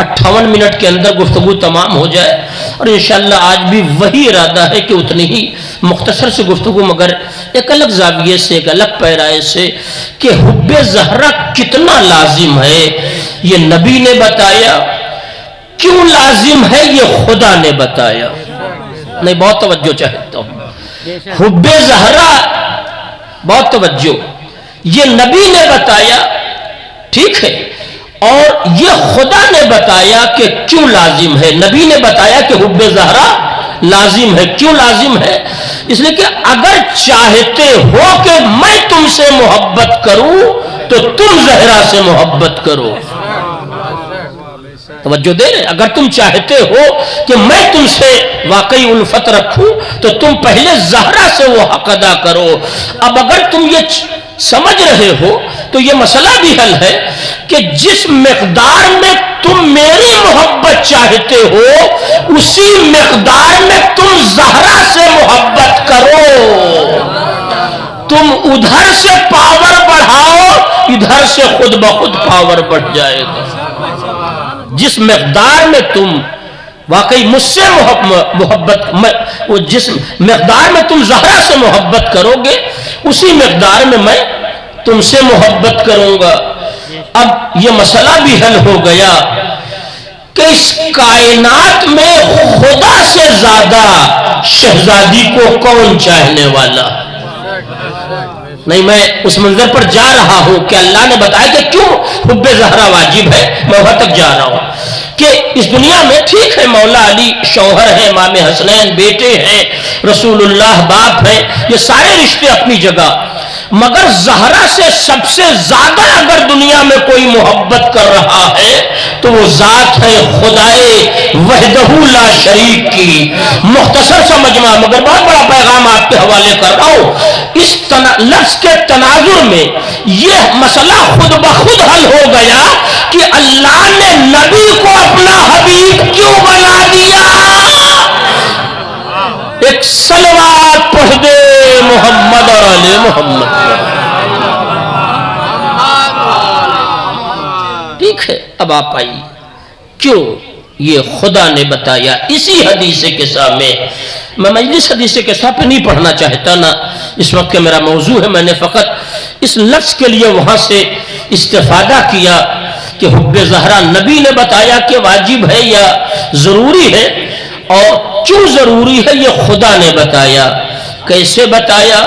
Speaker 7: 58 منٹ کے اندر گفتگو تمام ہو جائے۔ اور انشاءاللہ آج بھی وہی ارادہ ہے کہ اتنی ہی مختصر سے گفتگو، مگر ایک الگ زاویے سے، ایک الگ پیرائے سے، کہ حب زہرا کتنا لازم ہے یہ نبی نے بتایا، کیوں لازم ہے یہ خدا نے بتایا۔ نہیں، بہت توجہ چاہتا ہوں۔ حب زہرا، بہت توجہ، یہ نبی نے بتایا، ٹھیک ہے، اور یہ خدا نے بتایا کہ کیوں لازم ہے۔ نبی نے بتایا کہ حب زہرا لازم ہے۔ کیوں لازم ہے؟ اس لیے کہ اگر چاہتے ہو کہ میں تم سے محبت کروں تو تم زہرا سے محبت کرو۔ توجہ دے رہے. اگر تم چاہتے ہو کہ میں تم سے واقعی الفت رکھوں تو تم پہلے زہرا سے وہ حق ادا کرو. اب اگر تم یہ سمجھ رہے ہو تو یہ مسئلہ بھی حل ہے کہ جس مقدار میں تم میری محبت چاہتے ہو اسی مقدار میں تم زہرا سے محبت کرو. تم ادھر سے پاور بڑھاؤ ادھر سے خود بخود پاور بڑھ جائے گا. جس مقدار میں تم واقعی مجھ سے محبت جس مقدار میں تم زہرا سے محبت کرو گے اسی مقدار میں تم سے محبت کروں گا. اب یہ مسئلہ بھی حل ہو گیا کہ اس کائنات میں خدا سے زیادہ شہزادی کو کون چاہنے والا. نہیں میں اس منظر پر جا رہا ہوں کہ اللہ نے بتایا کہ کیوں حب زہرا واجب ہے. میں وہاں تک جا رہا ہوں کہ اس دنیا میں ٹھیک ہے مولا علی شوہر ہیں, امام حسنین بیٹے ہیں, رسول اللہ باپ ہیں, یہ سارے رشتے اپنی جگہ, مگر زہرا سے سب سے زیادہ اگر دنیا میں کوئی محبت کر رہا ہے تو وہ ذات ہے خدائے وحدہ لا شریک کی. مختصر سا مجمع مگر بہت بڑا پیغام آپ کے حوالے کر رہا ہوں. اس لفظ کے تناظر میں یہ مسئلہ خود بخود حل ہو گیا کہ اللہ نے نبی کو اپنا حبیب کیوں بنا دیا. ایک صلوات پڑھ دے محمد اور آل محمد. ٹھیک ہے اب آپ آئیے کیوں یہ خدا نے بتایا اسی حدیث قصہ میں. میں مجلس حدیث قصہ پہ نہیں پڑھنا چاہتا نا اس وقت کا میرا موضوع ہے. میں نے فقط اس لفظ کے لیے وہاں سے استفادہ کیا کہ حب زہرا نبی نے بتایا کہ واجب ہے یا ضروری ہے, اور کیوں ضروری ہے یہ خدا نے بتایا. کیسے بتایا,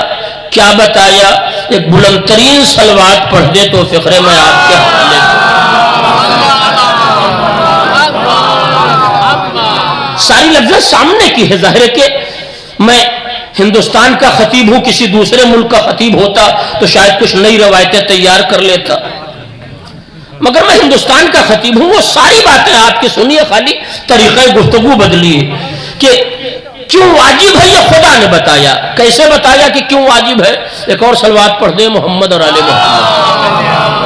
Speaker 7: کیا بتایا, ایک بلند ترین صلوات پڑھ دے تو فقرے میں آپ کے حوالے. ساری لفظیں سامنے کی ہے. ظاہر ہے کہ میں ہندوستان کا خطیب ہوں, کسی دوسرے ملک کا خطیب ہوتا تو شاید کچھ نئی روایتیں تیار کر لیتا, مگر میں ہندوستان کا خطیب ہوں. وہ ساری باتیں آپ کی سنیے, خالی طریقہ گفتگو بدلی ہے کہ کیوں واجب ہے یہ خدا نے بتایا. کیسے بتایا کہ کیوں واجب ہے. ایک اور صلوات پڑھ دیں محمد اور آل محمد.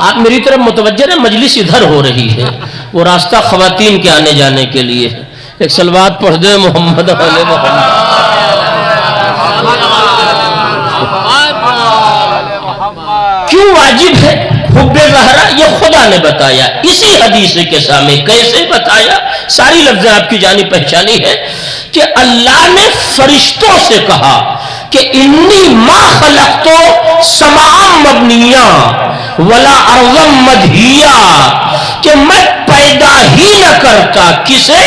Speaker 7: آپ میری طرف متوجہ ہیں, مجلس ادھر ہو رہی ہے, وہ راستہ خواتین کے آنے جانے کے لیے. ایک صلوات پڑھ دیں محمد اور آل محمد. کیوں واجب ہے حب زہرا یہ خدا نے بتایا اسی حدیث کے سامنے. کیسے بتایا, ساری لفظیں آپ کی جانی پہچانی ہے کہ اللہ نے فرشتوں سے کہا کہ انی ما خلقتو سماء مبنیہ ولا ارضا مدھیہ, کہ میں پیدا ہی نہ کرتا کسے,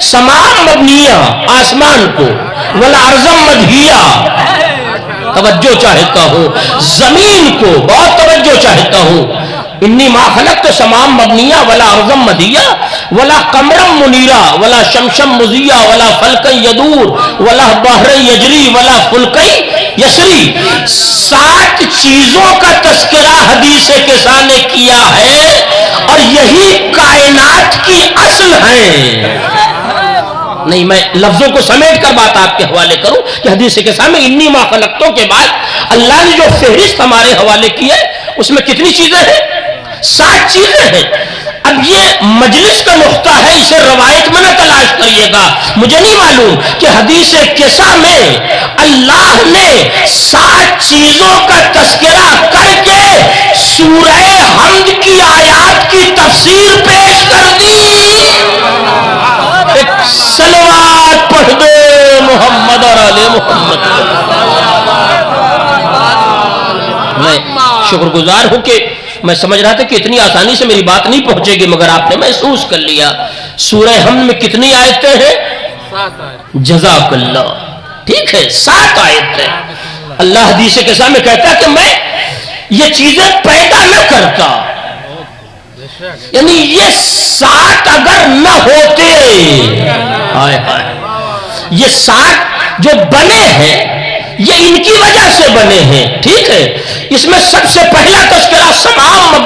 Speaker 7: سماء مبنیہ آسمان کو, ولا ارضا مدھیہ توجہ چاہتا ہوں, زمین کو بہت توجہ چاہتا ہوں. انی ما خلقت سماء مبنیہ ولا ارضا مدھیہ ولا قمرا منیرا ولا شمسا مضیہ ولا فلکا یدور ولا بحر یجری ولا فلک یسری. 7 چیزوں کا تذکرہ حدیث قصہ نے کیا ہے اور یہی کائنات کی اصل ہے. نہیں میں لفظوں کو سمیٹ کر بات آپ کے حوالے کروں کہ حدیث کے سامنے انی ما خلقتوں کے بعد اللہ نے جو فہرست ہمارے حوالے کی ہے اس میں کتنی چیزیں ہیں, 7 چیزیں ہیں. اب یہ مجلس کا نقطہ ہے, اسے روایت میں نہ تلاش کریے گا. مجھے نہیں معلوم کہ حدیث قصہ میں اللہ نے 7 چیزوں کا تذکرہ کر کے سورہ حمد کی آیات کی تفسیر پیش کر دی. ایک صلوات پڑھ دے محمد اور آل محمد. میں شکر گزار ہوں کہ میں سمجھ رہا تھا کہ اتنی آسانی سے میری بات نہیں پہنچے گی, مگر آپ نے محسوس کر لیا. سورہ حمد میں کتنی آیتیں ہیں, 7 جزاک اللہ. ٹھیک ہے 7 آیتیں. اللہ حدیث کے سامنے کہتا ہے کہ میں یہ چیزیں پیدا نہ کرتا, یعنی یہ 7 اگر نہ ہوتے, یہ 7 جو بنے ہیں یہ ان کی وجہ سے بنے ہیں. ٹھیک ہے, اس میں سب سے پہلا تذکرہ سماء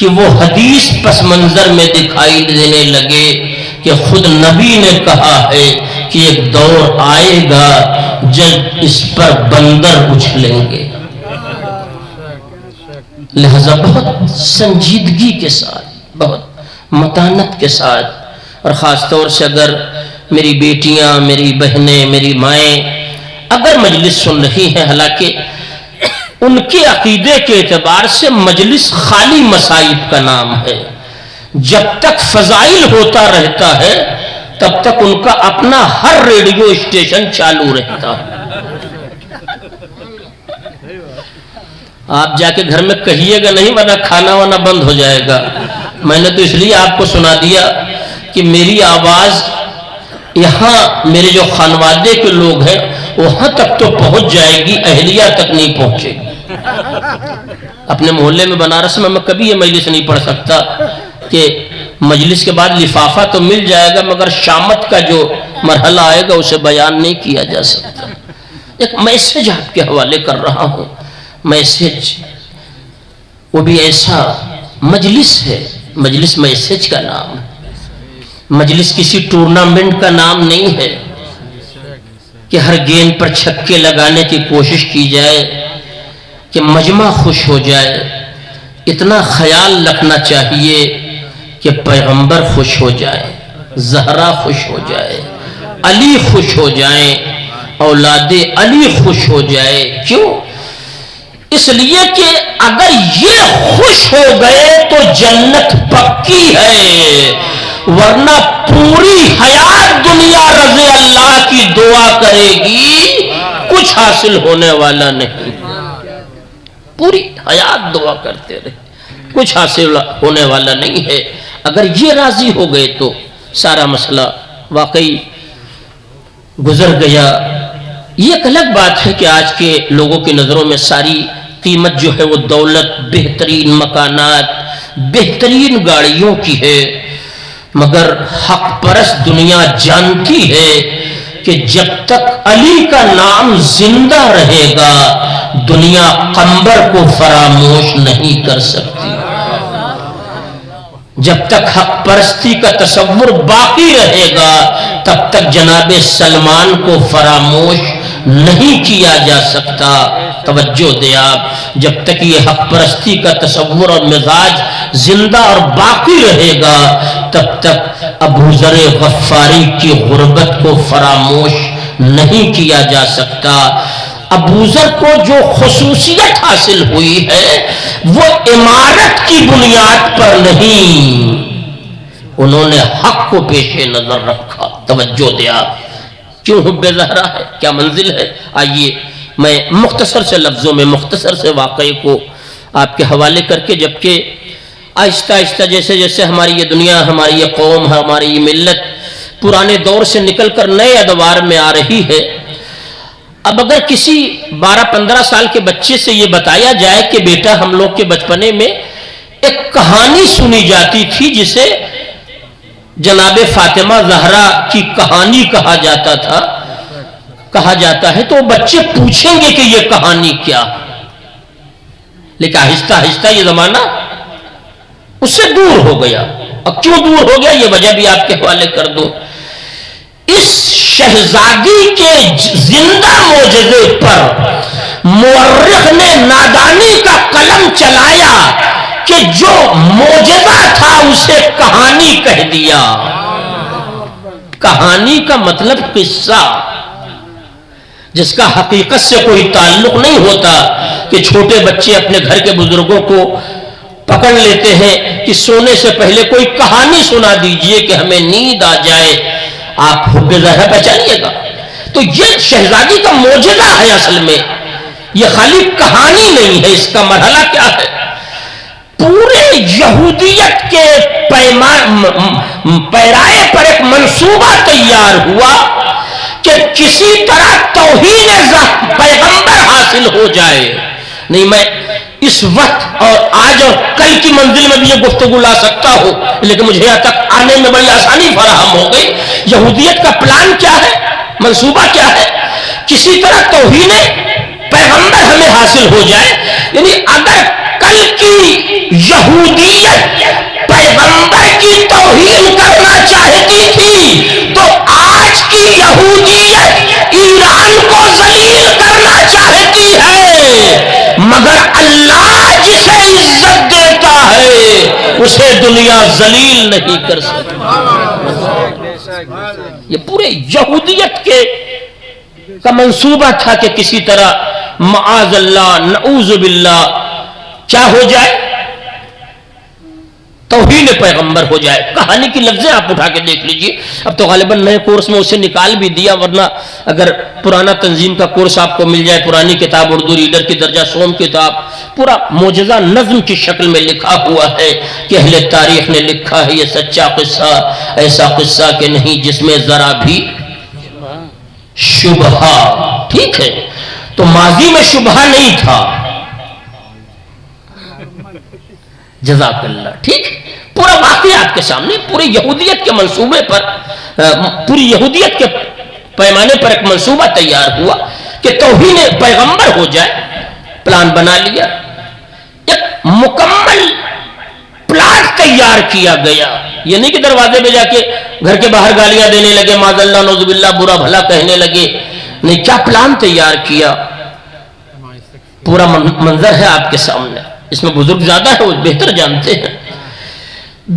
Speaker 7: کہ وہ حدیث پس منظر میں دکھائی دینے لگے کہ خود نبی نے کہا ہے کہ ایک دور آئے گا جب اس پر بندر اچھلیں گے. لہذا بہت سنجیدگی کے ساتھ، بہت متانت کے ساتھ، اور خاص طور سے اگر میری بیٹیاں، میری بہنیں، میری مائیں اگر مجلس سن رہی ہیں، حالانکہ ان کے عقیدے کے اعتبار سے مجلس خالی مصائب کا نام ہے، جب تک فضائل ہوتا رہتا ہے تب تک ان کا اپنا ہر ریڈیو اسٹیشن چالو رہتا ہے. آپ جا کے گھر میں کہیے گا نہیں، ورنہ کھانا وانا بند ہو جائے گا. میں نے تو اس لیے آپ کو سنا دیا کہ میری آواز یہاں میرے جو خانوادے کے لوگ ہیں وہاں تک تو پہنچ جائے گی، اہلیہ تک نہیں پہنچے گی. اپنے محلے میں بنارس میں کبھی یہ مجلس نہیں پڑھ سکتا کہ مجلس کے بعد لفافہ تو مل جائے گا مگر شامت کا جو مرحلہ آئے گا اسے بیان نہیں کیا جا سکتا. ایک میسج آپ کے حوالے کر رہا ہوں، میسج، وہ بھی ایسا مجلس ہے، مجلس میسج کا نام ہے. مجلس کسی ٹورنامنٹ کا نام نہیں ہے کہ ہر گیند پر چھکے لگانے کی کوشش کی جائے کہ مجمع خوش ہو جائے. اتنا خیال رکھنا چاہیے کہ پیغمبر خوش ہو جائے، زہرا خوش ہو جائے، علی خوش ہو جائیں، اولاد علی خوش ہو جائے. کیوں؟ اس لیے کہ اگر یہ خوش ہو گئے تو جنت پکی ہے، ورنہ پوری حیات دنیا رضی اللہ کی دعا کرے گی، کچھ حاصل ہونے والا نہیں. پوری حیات دعا کرتے رہے، کچھ حاصل ہونے والا نہیں ہے. اگر یہ راضی ہو گئے تو سارا مسئلہ واقعی گزر گیا. یہ ایک الگ بات ہے کہ آج کے لوگوں کی نظروں میں ساری قیمت جو ہے وہ دولت، بہترین مکانات، بہترین گاڑیوں کی ہے، مگر حق پرست دنیا جانتی ہے کہ جب تک علی کا نام زندہ رہے گا دنیا قمبر کو فراموش نہیں کر سکتی. جب تک حق پرستی کا تصور باقی رہے گا تب تک جناب سلمان کو فراموش نہیں کیا جا سکتا. توجہ دے آپ، جب تک یہ حق پرستی کا تصور اور مزاج زندہ اور باقی رہے گا تب تک ابو ذر غفاری کی غربت کو فراموش نہیں کیا جا سکتا. ابو ذر کو جو خصوصیت حاصل ہوئی ہے وہ عمارت کی بنیاد پر نہیں، انہوں نے حق کو پیش نظر رکھا. توجہ دے آپ، کیوں حب زہرا ہے، کیا منزل ہے. آئیے میں مختصر سے لفظوں میں مختصر سے واقعے کو آپ کے حوالے کر کے، جبکہ آہستہ آہستہ جیسے جیسے ہماری یہ دنیا، ہماری یہ قوم، ہماری یہ ملت پرانے دور سے نکل کر نئے ادوار میں آ رہی ہے، اب اگر کسی 12-15 سال کے بچے سے یہ بتایا جائے کہ بیٹا ہم لوگ کے بچپنے میں ایک کہانی سنی جاتی تھی جسے جناب فاطمہ زہرا کی کہانی کہا جاتا تھا، کہا جاتا ہے، تو بچے پوچھیں گے کہ یہ کہانی کیا. لیکن آہستہ آہستہ یہ زمانہ اس سے دور ہو گیا. اب کیوں دور ہو گیا یہ وجہ بھی آپ کے حوالے کر دوں. اس شہزادی کے زندہ معجزے پر مورخ نے نادانی کا قلم چلایا کہ جو معجزہ تھا اسے کہانی کہہ دیا. کہانی کا مطلب قصہ جس کا حقیقت سے کوئی تعلق نہیں ہوتا، کہ چھوٹے بچے اپنے گھر کے بزرگوں کو پکڑ لیتے ہیں کہ سونے سے پہلے کوئی کہانی سنا دیجئے کہ ہمیں نیند آ جائے. آپ حب زہرا پہچانیے گا. تو یہ شہزادی کا معجزہ ہے، اصل میں یہ خالی کہانی نہیں ہے. اس کا مرحلہ کیا ہے؟ پورے یہودیت کے پیرائے پر ایک منصوبہ تیار ہوا کہ کسی طرح توہین پیغمبر حاصل ہو جائے. نہیں، میں اس وقت اور آج اور کل کی منزل میں بھی یہ گفتگو لا سکتا ہوں، لیکن مجھے یہاں تک آنے میں بڑی آسانی فراہم ہو گئی. یہودیت کا پلان کیا ہے، منصوبہ کیا ہے؟ کسی طرح توہین پیغمبر ہمیں حاصل ہو جائے. یعنی اگر کل کی یہودیت پیغمبر کی توہین کرنا چاہتی تھی تو آج کی یہودیت ایران کو ذلیل کرنا چاہتی ہے، مگر اللہ جسے عزت دیتا ہے اسے دنیا ذلیل نہیں کر سکتی۔ یہ پورے یہودیت کا منصوبہ تھا کہ کسی طرح معاذ اللہ نعوذ باللہ کیا ہو جائے، توہین پیغمبر ہو جائے۔ کہانی کی لفظیں آپ اٹھا کے دیکھ لیجئے، اب تو غالباً نئے کورس میں اسے نکال بھی دیا، ورنہ اگر پرانا تنظیم کا کورس آپ کو مل جائے، پرانی کتاب اردو ریڈر کی درجہ سوم کتاب، پورا معجزہ نظم کی شکل میں لکھا ہوا ہے کہ اہل تاریخ نے لکھا ہے یہ سچا قصہ، ایسا قصہ کہ نہیں جس میں ذرا بھی شبہہ۔ ٹھیک ہے، تو ماضی میں شبہہ نہیں تھا، جزاک اللہ۔ ٹھیک، پورا واقعہ آپ کے سامنے، پوری یہودیت کے منصوبے پر، پوری یہودیت کے پیمانے پر ایک منصوبہ تیار ہوا کہ توہین پیغمبر ہو جائے۔ پلان بنا لیا، ایک مکمل پلاٹ تیار کیا گیا۔ یہ نہیں کہ دروازے پہ جا کے گھر کے باہر گالیاں دینے لگے، معاذ اللہ نعوذ باللہ، برا بھلا کہنے لگے، نہیں، کیا پلان تیار کیا۔ پورا منظر ہے آپ کے سامنے، اس میں بزرگ زیادہ ہے، وہ بہتر جانتے ہیں۔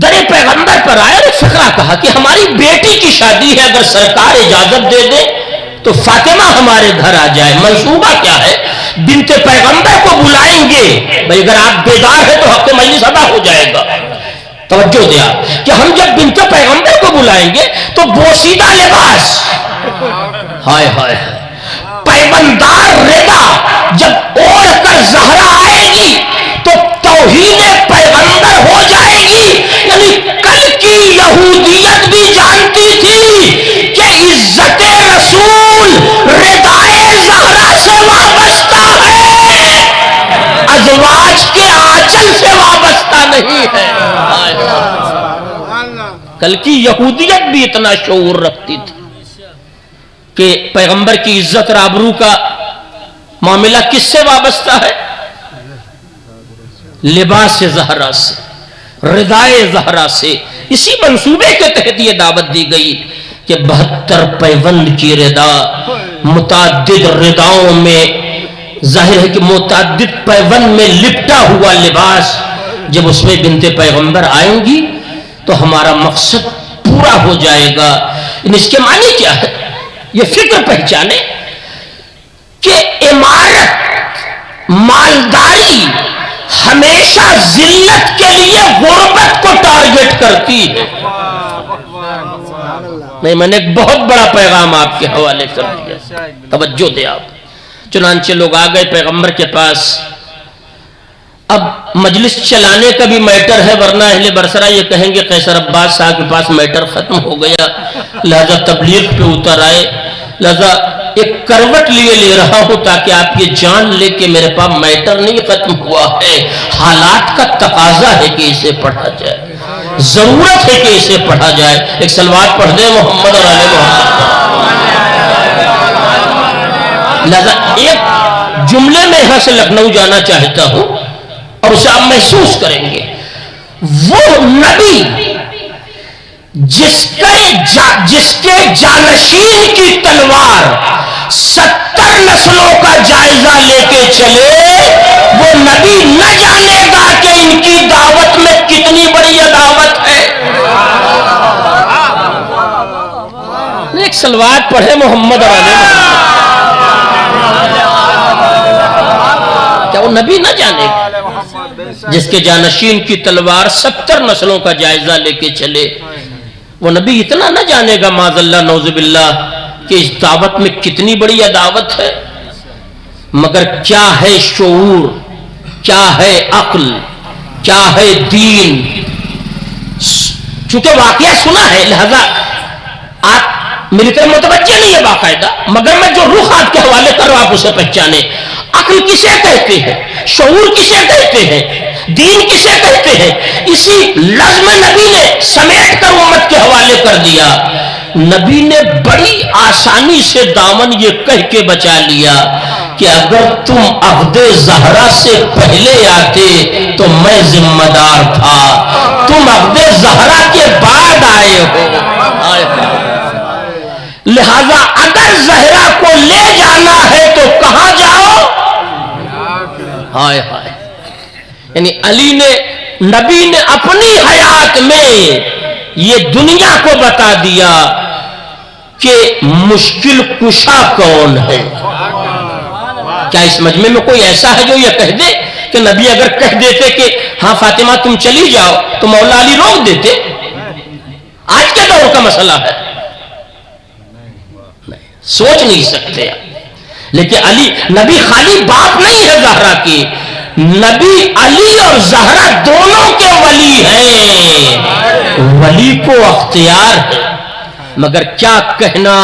Speaker 7: در پیغمبر پر آیا اور فقرہ کہا کہ ہماری بیٹی کی شادی ہے، اگر سرکار اجازت دے دے تو فاطمہ ہمارے گھر آ جائے۔ منصوبہ کیا ہے؟ بنت پیغمبر کو بلائیں گے، بھئی اگر آپ بیدار ہیں تو حق مجلس ادا ہو جائے گا۔ توجہ دیا کہ ہم جب بنت پیغمبر کو بلائیں گے تو بوسیدہ لباس، ہائے ہائے پیوندار ردا جب اوڑھ کر زہرا آئے گی تو توہین پیغمبر ہو جائے گی۔ یعنی کل کی یہودیت بھی جانتی تھی کہ عزت رسول ردائے زہرا سے وابستہ ہے، ازواج کے آنچل سے وابستہ نہیں ہے۔ کل کی یہودیت بھی اتنا شعور رکھتی تھی کہ پیغمبر کی عزت اور آبرو کا معاملہ کس سے وابستہ ہے؟ لباس زہرا سے، ردائے زہرا سے۔ اسی منصوبے کے تحت یہ دعوت دی گئی کہ 72 پیوند کی ردا، متعدد رداؤں میں، ظاہر ہے کہ متعدد پیوند میں لپٹا ہوا لباس، جب اس میں بنت پیغمبر آئیں گی تو ہمارا مقصد پورا ہو جائے گا۔ اس کے معنی کیا ہے؟ یہ فکر پہچانے کہ عمارت، مالداری ہمیشہ ذلت کے لیے غربت کو ٹارگٹ کرتی ہے۔ نہیں، میں نے ایک بہت بڑا پیغام آپ کے حوالے کر دیا، توجہ دے آپ۔ چنانچہ لوگ آ گئے پیغمبر کے پاس۔ اب مجلس چلانے کا بھی میٹر ہے، ورنہ اہل برسرا یہ کہیں گے قیصر عباس صاحب کے پاس میٹر ختم ہو گیا، لہذا تبلیغ پہ اتر آئے، لہذا ایک کروٹ لیے لے رہا ہوں تاکہ آپ یہ جان لے کہ میرے پاس میٹر نہیں ختم ہوا ہے، حالات کا تقاضا ہے کہ اسے پڑھا جائے، ضرورت ہے کہ اسے پڑھا جائے۔ ایک سلوات پڑھ دیں محمد اور آل محمد۔ لہذا ایک جملے میں یہاں سے لکھنؤ جانا چاہتا ہوں اور اسے آپ محسوس کریں گے۔ وہ نبی جس کے جانشین کی تلوار 70 نسلوں کا جائزہ لے کے چلے، وہ نبی نہ جانے گا کہ ان کی دعوت میں کتنی بڑی عداوت ہے۔ ایک سلوات پڑھے محمد اور آل محمد۔ کیا وہ نبی نہ جانے گا جس کے جانشین کی تلوار 70 نسلوں کا جائزہ لے کے چلے؟ وہ نبی اتنا نہ جانے گا معاذ اللہ نعوذ باللہ کہ اس دعوت میں کتنی بڑی عداوت ہے؟ مگر کیا ہے شعور، کیا ہے عقل، کیا ہے دین؟ چونکہ واقعہ سنا ہے لہذا آپ میری طرح متوجہ نہیں ہے باقاعدہ، مگر میں جو رخ آپ کے حوالے کر رہا ہوں آپ اسے پہچانے۔ عقل کسے کہتے ہیں؟ شعور کسے کہتے ہیں؟ دین کسے کہتے ہیں؟ اسی لازم نبی نے سمیٹ کر امت کے حوالے کر دیا۔ نبی نے بڑی آسانی سے دامن یہ کہہ کے بچا لیا کہ اگر تم عقد زہرا سے پہلے آتے تو میں ذمہ دار تھا، تم عقد زہرا کے بعد آئے ہو، لہذا اگر زہرا کو لے جانا ہے تو کہاں جاؤ؟ ہائے ہائے، یعنی نبی نے اپنی حیات میں یہ دنیا کو بتا دیا کہ مشکل کشا کون ہے۔ کیا اس مجمع میں کوئی ایسا ہے جو یہ کہہ دے کہ نبی اگر کہہ دیتے کہ ہاں فاطمہ تم چلی جاؤ تو مولا علی روک دیتے؟ آج کے دور کا مسئلہ ہے، سوچ نہیں سکتے۔ لیکن نبی خالی باپ نہیں ہے زہرا کی، نبی علی اور زہرا دونوں کے ولی ہیں، ولی کو اختیار ہے۔ مگر کیا کہنا،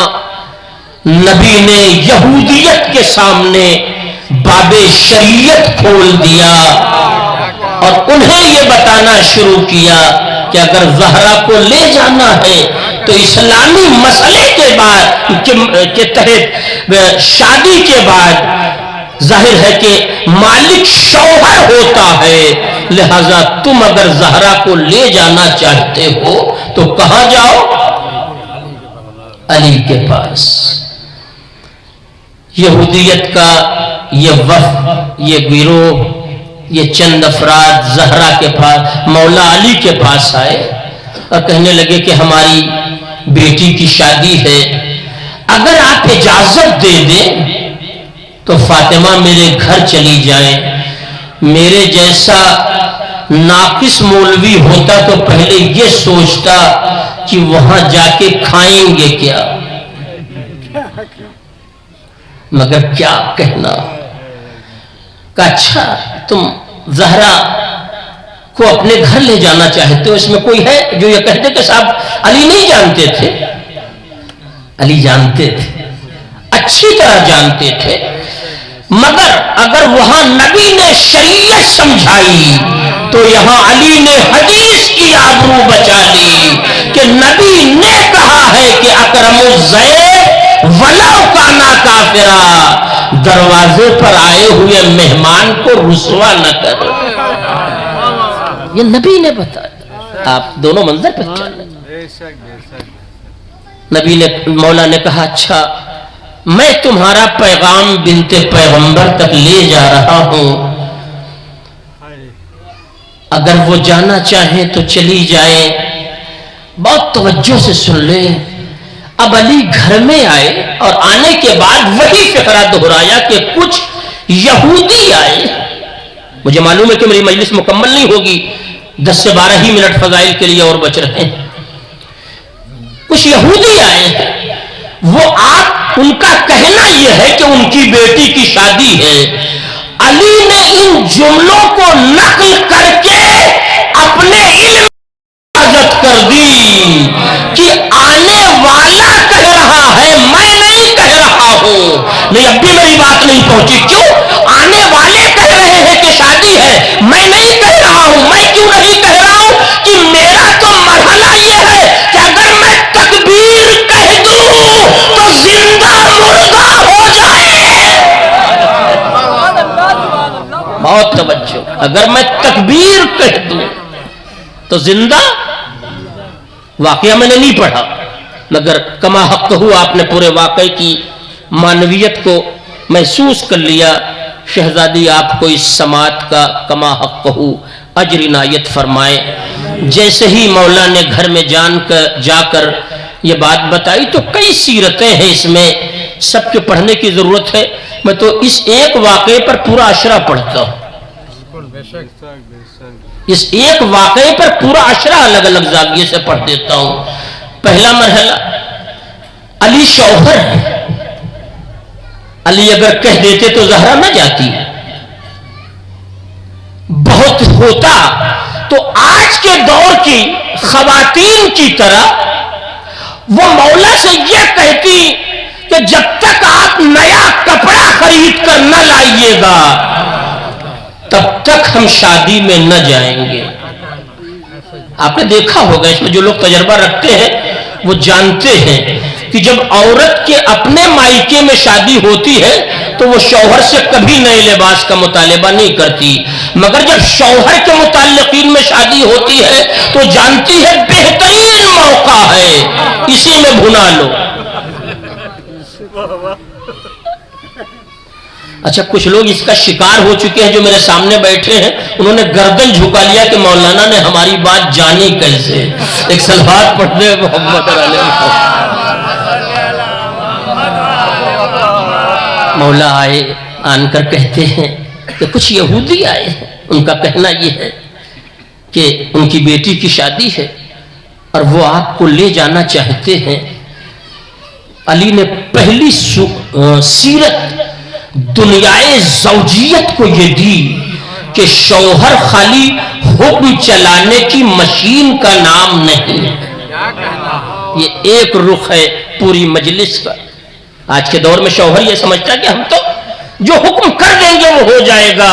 Speaker 7: نبی نے یہودیت کے سامنے باب شریعت کھول دیا اور انہیں یہ بتانا شروع کیا کہ اگر زہرا کو لے جانا ہے تو اسلامی مسئلے کے تحت شادی کے بعد ظاہر ہے کہ مالک شوہر ہوتا ہے، لہذا تم اگر زہرا کو لے جانا چاہتے ہو تو کہاں جاؤ؟ علی کے پاس۔ یہودیت کا یہ وفد، یہ گروہ، یہ چند افراد زہرا کے پاس، مولا علی کے پاس آئے اور کہنے لگے کہ ہماری بیٹی کی شادی ہے، اگر آپ اجازت دے دیں تو فاطمہ میرے گھر چلی جائیں۔ میرے جیسا ناقص مولوی ہوتا تو پہلے یہ سوچتا کہ وہاں جا کے کھائیں گے کیا، مگر کیا کہنا کہ اچھا تم زہرا کو اپنے گھر لے جانا چاہتے ہو، اس میں کوئی ہے جو یہ کہتے کہ صاحب علی نہیں جانتے تھے؟ علی جانتے تھے، اچھی طرح جانتے تھے، مگر اگر وہاں نبی نے شریعت سمجھائی تو یہاں علی نے حدیث کی آبرو بچا لی کہ نبی نے کہا ہے کہ اکرم الزید ولو کانا کافرا، دروازے پر آئے ہوئے مہمان کو رسوا نہ کرو، یہ نبی نے بتایا۔ آپ دونوں منظر پر چلیں۔ نبی نے، مولا نے کہا اچھا میں تمہارا پیغام بنت پیغمبر تک لے جا رہا ہوں، اگر وہ جانا چاہیں تو چلی جائیں۔ بہت توجہ سے سن لیں۔ اب علی گھر میں آئے اور آنے کے بعد وہی فقرہ دہرایا کہ کچھ یہودی آئے۔ مجھے معلوم ہے کہ میری مجلس مکمل نہیں ہوگی، 10 سے 12 ہی منٹ فضائل کے لیے اور بچ رہے ہیں۔ کچھ یہودی آئے ہیں، وہ ان کا کہنا یہ ہے کہ ان کی بیٹی کی شادی ہے۔ علی نے ان جملوں کو نقل کر کے اپنے علم اجازت کر دی کہ آنے والا کہہ رہا ہے، میں نہیں کہہ رہا ہوں۔ نہیں، اب بھی میری بات نہیں پہنچی۔ کیوں؟ آنے والے کہہ رہے ہیں کہ شادی ہے، میں نہیں کہہ رہا ہوں۔ میں کیوں نہیں کہہ رہا ہوں کہ میرا تو مرحلہ یہ ہے کہ اگر میں تکبیر کہہ دوں تو زندہ مردہ ہو جائے۔ بہت توجہ، اگر میں تکبیر کہہ دوں تو زندہ، واقعہ میں نے نہیں پڑھا مگر کما حق ہوا، آپ نے پورے واقعے کی معنویت کو محسوس کر لیا۔ شہزادی آپ کو اس سماعت کا کما حق ہو اجر عنایت فرمائے۔ جیسے ہی مولا نے گھر میں جا کر یہ بات بتائی تو کئی سیرتیں ہیں اس میں، سب کے پڑھنے کی ضرورت ہے۔ میں تو اس ایک واقعے پر پورا عشرہ پڑھتا ہوں، اس ایک واقعے پر پورا عشرہ الگ الگ زاویے سے پڑھ دیتا ہوں۔ پہلا مرحلہ، علی شوہر ہے، علی اگر کہہ دیتے تو زہرا نہ جاتی۔ بہت ہوتا تو آج کے دور کی خواتین کی طرح وہ مولا سے یہ کہتی کہ جب تک آپ نیا کپڑا خرید کر نہ لائیے گا تب تک ہم شادی میں نہ جائیں گے۔ آپ نے دیکھا ہوگا، اس میں جو لوگ تجربہ رکھتے ہیں وہ جانتے ہیں کہ جب عورت کے اپنے مائکے میں شادی ہوتی ہے تو وہ شوہر سے کبھی نئے لباس کا مطالبہ نہیں کرتی، مگر جب شوہر کے متعلقین میں شادی ہوتی ہے تو جانتی ہے بہترین موقع ہے، اسی میں بھنا لو۔ اچھا کچھ لوگ اس کا شکار ہو چکے ہیں جو میرے سامنے بیٹھے ہیں، انہوں نے گردن جھکا لیا کہ مولانا نے ہماری بات جانی کیسے۔ ایک صلوات پڑھ دے محمد علیہ۔ مولا آئے، آن کر کہتے ہیں کہ کچھ یہودی آئے ہیں، ان کا کہنا یہ ہے کہ ان کی بیٹی کی شادی ہے اور وہ آپ کو لے جانا چاہتے ہیں۔ علی نے پہلی سیرت دنیائے زوجیت کو یہ دی کہ شوہر خالی حکم چلانے کی مشین کا نام نہیں، یہ ایک رخ ہے پوری مجلس کا۔ آج کے دور میں شوہر یہ سمجھتا ہے کہ ہم تو جو حکم کر دیں گے وہ ہو جائے گا،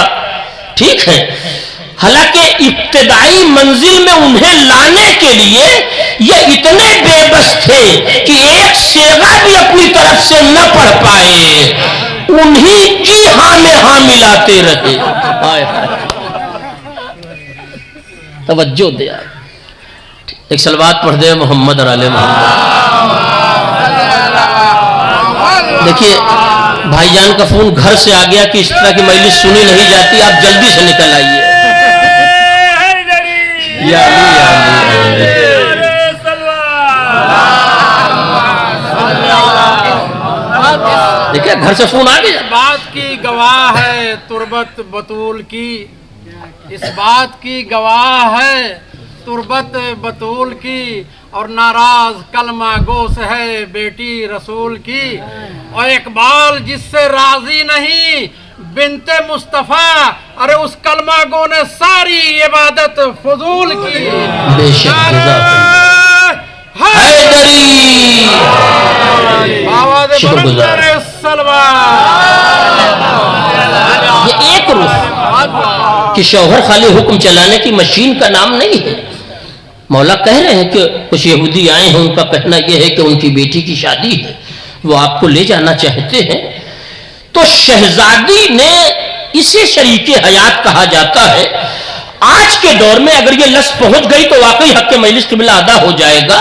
Speaker 7: ٹھیک ہے، حالانکہ ابتدائی منزل میں انہیں لانے کے لیے یہ اتنے بے بس تھے کہ ایک صیغہ بھی اپنی طرف سے نہ پڑھ پائے، انہی کی ہاں میں ہاں ملاتے رہے۔ توجہ دے آپ، ایک صلوات پڑھ دے محمد علیہ محمد۔ دیکھیے بھائی جان کا فون گھر سے آ گیا کہ اس طرح کی مجلس سنی نہیں جاتی، آپ جلدی سے نکل آئیے۔ یا علی دیکھیں گھر سے فون آ گیا۔
Speaker 2: بات کی گواہ ہے تربت بطول کی، اس بات کی گواہ ہے تربت بطول کی، اور ناراض کلمہ گوس ہے بیٹی رسول کی، اور اقبال جس سے راضی نہیں بنت مصطفیٰ، ارے اس کلمہ گو نے ساری عبادت فضول کی۔
Speaker 7: بے شک حیدری، شکر گزار۔ یہ ایک رخ کہ شوہر خالی حکم چلانے کی مشین کا نام نہیں ہے۔ مولا کہہ رہے ہیں کہ کچھ یہودی آئے ہیں، ان کا کہنا یہ ہے کہ ان کی بیٹی کی شادی ہے، وہ آپ کو لے جانا چاہتے ہیں۔ تو شہزادی نے اسے شریک حیات کہا جاتا ہے۔ آج کے دور میں اگر یہ لفظ پہنچ گئی تو واقعی حق مجلس قبلہ ادا ہو جائے گا۔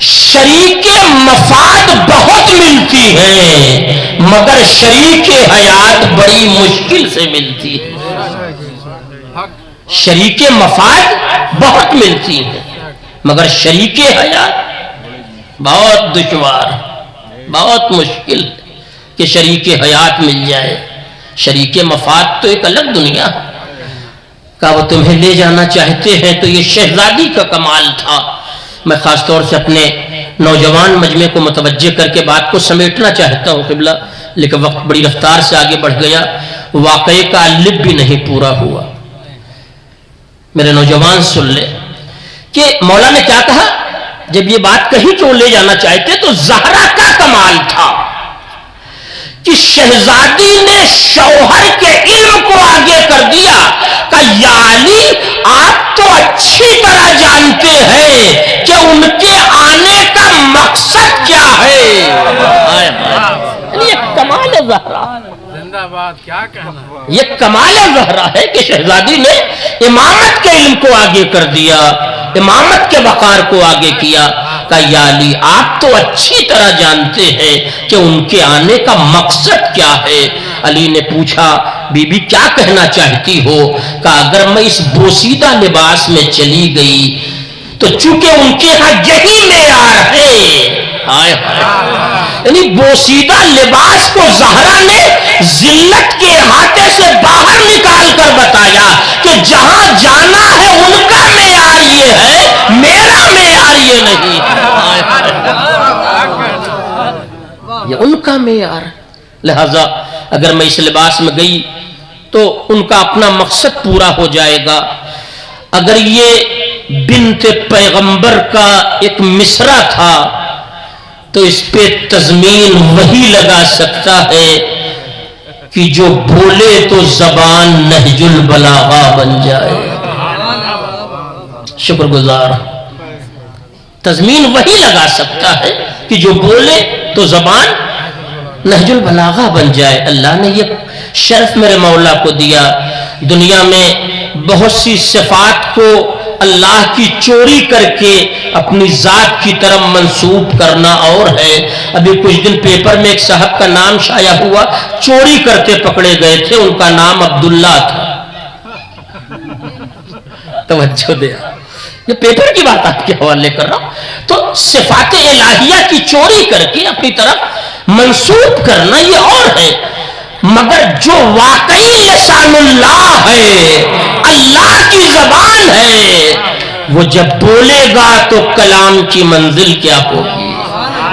Speaker 7: شریک مفاد بہت ملتی ہیں مگر شریک حیات بڑی مشکل سے ملتی ہے۔ شریک مفاد بہت ملتی ہیں مگر شریک حیات بہت دشوار، بہت مشکل کہ شریک حیات مل جائے۔ شریک مفاد تو ایک الگ دنیا ہے۔ کہا وہ تمہیں لے جانا چاہتے ہیں، تو یہ شہزادی کا کمال تھا۔ میں خاص طور سے اپنے نوجوان مجمع کو متوجہ کر کے بات کو سمیٹنا چاہتا ہوں قبلہ، لیکن وقت بڑی رفتار سے آگے بڑھ گیا، واقعے کا الف بھی نہیں پورا ہوا۔ میرے نوجوان سن لے کہ مولا نے کیا کہا، جب یہ بات کہی کہ وہ لے جانا چاہتے تو زہرا کا کمال تھا کہ شہزادی نے شوہر کے علم کو آگے کر دیا کہ یا علی آپ تو اچھی طرح جانتے ہیں کہ ان کے آنے کا مقصد کیا ہے۔ یہ کمال زہرا،
Speaker 2: زندہ باد، کیا کہنا،
Speaker 7: یہ کمال زہرا ہے کہ شہزادی نے امامت کے علم کو آگے کر دیا، امامت کے وقار کو آگے کیا کہ یا علی آپ تو اچھی طرح جانتے ہیں کہ ان کے آنے کا مقصد کیا ہے۔ علی نے پوچھا بی بی کیا کہنا چاہتی ہو؟ کہ اگر میں اس بوسیدہ لباس میں چلی گئی تو چونکہ ان کے ہاں یہی معیار ہے۔ یعنی بوسیدہ لباس کو زہرا نے ذلت کے احاطے سے باہر نکال کر بتایا کہ جہاں جانا ہے ان کا معیار یہ ہے، میرا معیار یہ نہیں، یہ ان کا معیار۔ لہذا اگر میں اس لباس میں گئی تو ان کا اپنا مقصد پورا ہو جائے گا۔ اگر یہ بنت پیغمبر کا ایک مصرع تھا تو اس پہ تضمین وہی لگا سکتا ہے کہ جو بولے تو زبان نہج البلاغہ بن جائے۔ شکر گزار، تضمین وہی لگا سکتا ہے کہ جو بولے تو زبان نہج البلاغہ بن جائے. اللہ نے یہ شرف میرے مولا کو دیا. دنیا میں بہت سی صفات کو اللہ کی چوری کر کے اپنی ذات کی طرف منسوب کرنا اور ہے. ابھی کچھ دن پیپر میں ایک صاحب کا نام شائع ہوا, چوری کرتے پکڑے گئے تھے, ان کا نام عبداللہ تھا. توجہ دیا, یہ پیپر کی بات آپ کے حوالے کر رہا ہوں. تو صفات الہیہ کی چوری کر کے اپنی طرف منسوب کرنا یہ اور ہے. مگر جو واقعی لسان اللہ ہے, اللہ کی زبان ہے, وہ جب بولے گا تو کلام کی منزل کیا ہوگی,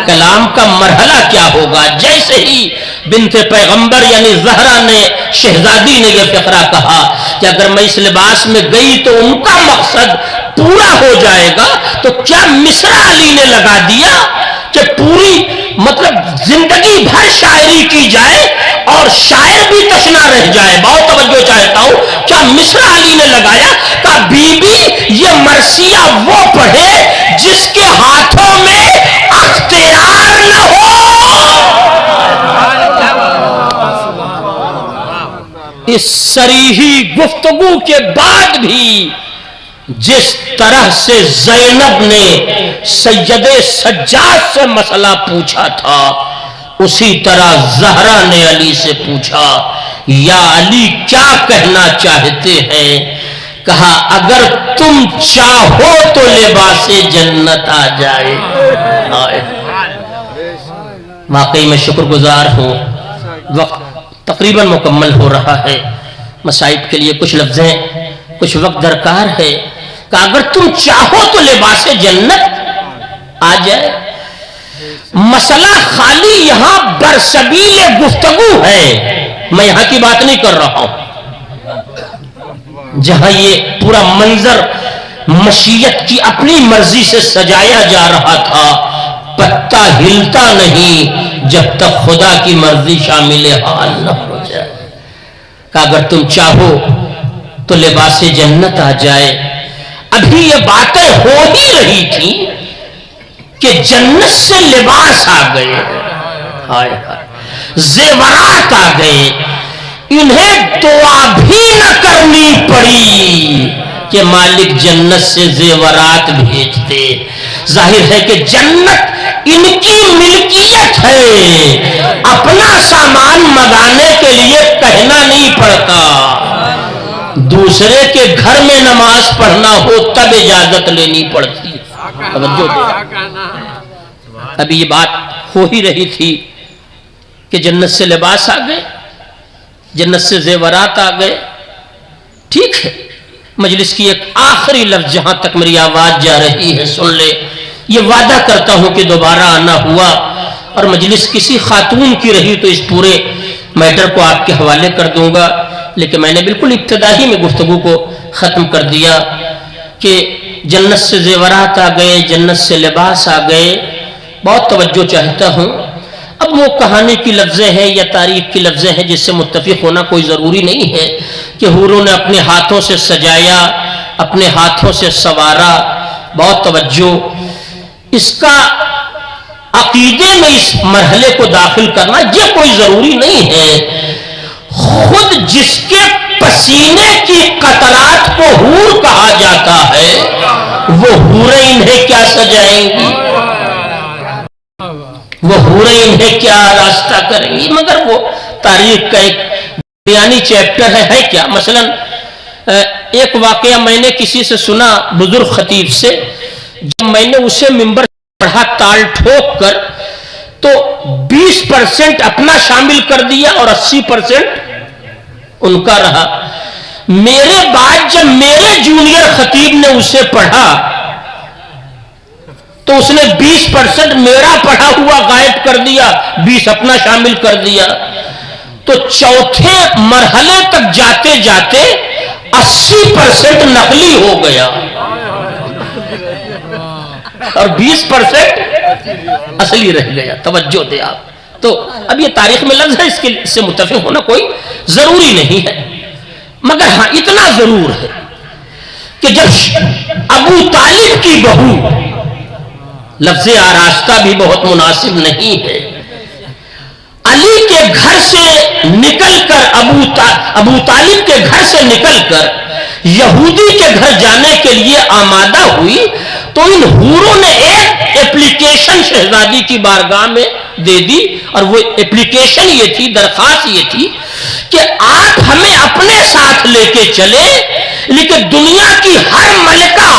Speaker 7: کلام کا مرحلہ کیا ہوگا. جیسے ہی بنت پیغمبر یعنی زہرا نے, شہزادی نے یہ فقرہ کہا کہ اگر میں اس لباس میں گئی تو ان کا مقصد پورا ہو جائے گا, تو کیا مصرع علی نے لگا دیا کہ پوری مطلب زندگی بھر شاعری کی جائے اور شاعر بھی تشنا رہ جائے. بہت توجہ چاہتا ہوں, کیا مصرع علی نے لگایا کہ بی بی یہ مرثیہ وہ پڑھے جس کے ہاتھوں میں اختیار نہ ہو. اس صریحی گفتگو کے بعد بھی جس طرح سے زینب نے سید سجاد سے مسئلہ پوچھا تھا, اسی طرح زہرا نے علی سے پوچھا, یا علی کیا کہنا چاہتے ہیں؟ کہا اگر تم چاہو تو لباس جنت آ جائے. واقعی میں شکر گزار ہوں, وقت تقریباً مکمل ہو رہا ہے. مصائب کے لیے کچھ لفظیں, کچھ وقت درکار ہے کہ اگر تم چاہو تو لباس جنت آ جائے. مسئلہ خالی یہاں برسبیل گفتگو ہے, میں یہاں کی بات نہیں کر رہا ہوں. جہاں یہ پورا منظر مشیت کی اپنی مرضی سے سجایا جا رہا تھا, پتا ہلتا نہیں جب تک خدا کی مرضی شامل حال نہ ہو جائے. کہ اگر تم چاہو تو لباس جنت آ جائے. ابھی یہ باتیں ہو ہی رہی تھی کہ جنت سے لباس آ گئے, زیورات آ گئے. انہیں دعا بھی نہ کرنی پڑی کہ مالک جنت سے زیورات بھیجتے. ظاہر ہے کہ جنت ان کی ملکیت ہے, اپنا سامان منگانے کے لیے کہنا نہیں پڑتا. دوسرے کے گھر میں نماز پڑھنا ہو تب اجازت لینی پڑتی. ابھی یہ بات ہو ہی رہی تھی کہ جنت سے لباس آ گئے, جنت سے زیورات آ گئے. ٹھیک ہے, مجلس کی ایک آخری لفظ جہاں تک میری آواز جا رہی ہے سن لے. یہ وعدہ کرتا ہوں کہ دوبارہ آنا ہوا اور مجلس کسی خاتون کی رہی تو اس پورے میٹر کو آپ کے حوالے کر دوں گا. لیکن میں نے بالکل ابتدائی میں گفتگو کو ختم کر دیا کہ جنت سے زیورات آ گئے, جنت سے لباس آ گئے. بہت توجہ چاہتا ہوں. اب وہ کہانی کی لفظیں ہیں یا تاریخ کی لفظیں ہیں جس سے متفق ہونا کوئی ضروری نہیں ہے کہ حوروں نے اپنے ہاتھوں سے سجایا, اپنے ہاتھوں سے سوارا. بہت توجہ, اس کا عقیدے میں اس مرحلے کو داخل کرنا یہ کوئی ضروری نہیں ہے. خود جس کے پسینے کی قطرات کو حور کہا جاتا ہے وہ حوریں انہیں کیا سجائیں گی, وہ حوریں انہیں کیا راستہ کریں گی. مگر وہ تاریخ کا ایک بیانی چیپٹر ہے کیا. مثلا ایک واقعہ میں نے کسی سے سنا, بزرگ خطیب سے, جب میں نے اسے منبر پڑھا تال ٹھوک کر تو 20% اپنا شامل کر دیا اور 80% ان کا رہا. میرے بعد جب میرے جونیئر خطیب نے اسے پڑھا تو اس نے 20% میرا پڑھا ہوا غائب کر دیا, 20 اپنا شامل کر دیا. تو چوتھے مرحلے تک جاتے جاتے 80% نقلی ہو گیا اور 20% اصلی رہ گیا. توجہ دے آپ. تو اب یہ تاریخ میں لفظ ہے, اس کے سے متفق ہونا کوئی ضروری نہیں ہے. مگر ہاں اتنا ضرور ہے کہ جب ابو طالب کی بہو, لفظ آراستہ بھی بہت مناسب نہیں ہے, علی کے گھر سے نکل کر ابو طالب کے گھر سے نکل کر یہودی کے گھر جانے کے لیے آمادہ ہوئی تو ان حوروں نے ایک اپلیکیشن شہزادی کی بارگاہ میں دے دی، اور وہ اپلیکیشن یہ تھی، درخواست یہ تھی کہ آپ ہمیں اپنے ساتھ لے کے چلے، لیکن دنیا کی ہر ملکہ،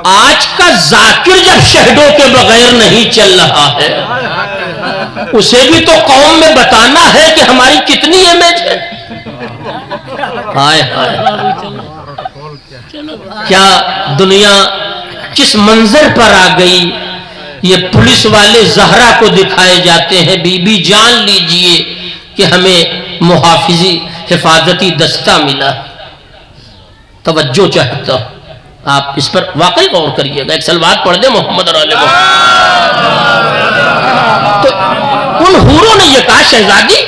Speaker 7: آج کا ذاکر جب شہدوں کے بغیر نہیں چل رہا ہے، اسے بھی تو قوم میں بتانا ہے کہ ہماری کتنی امیج ہے۔ ہائے ہائے، کیا دنیا کس منظر پر آ گئی۔ یہ پولیس والے زہرا کو دکھائے جاتے ہیں، بی بی جان لیجئے کہ ہمیں محافظی حفاظتی دستہ ملا۔ توجہ چاہتا ہوں آپ اس پر واقعی غور کریے گا، ایک سلوات پڑھ دیں محمد اور آل محمد۔ تو ان حوروں نے یہ کہا شہزادی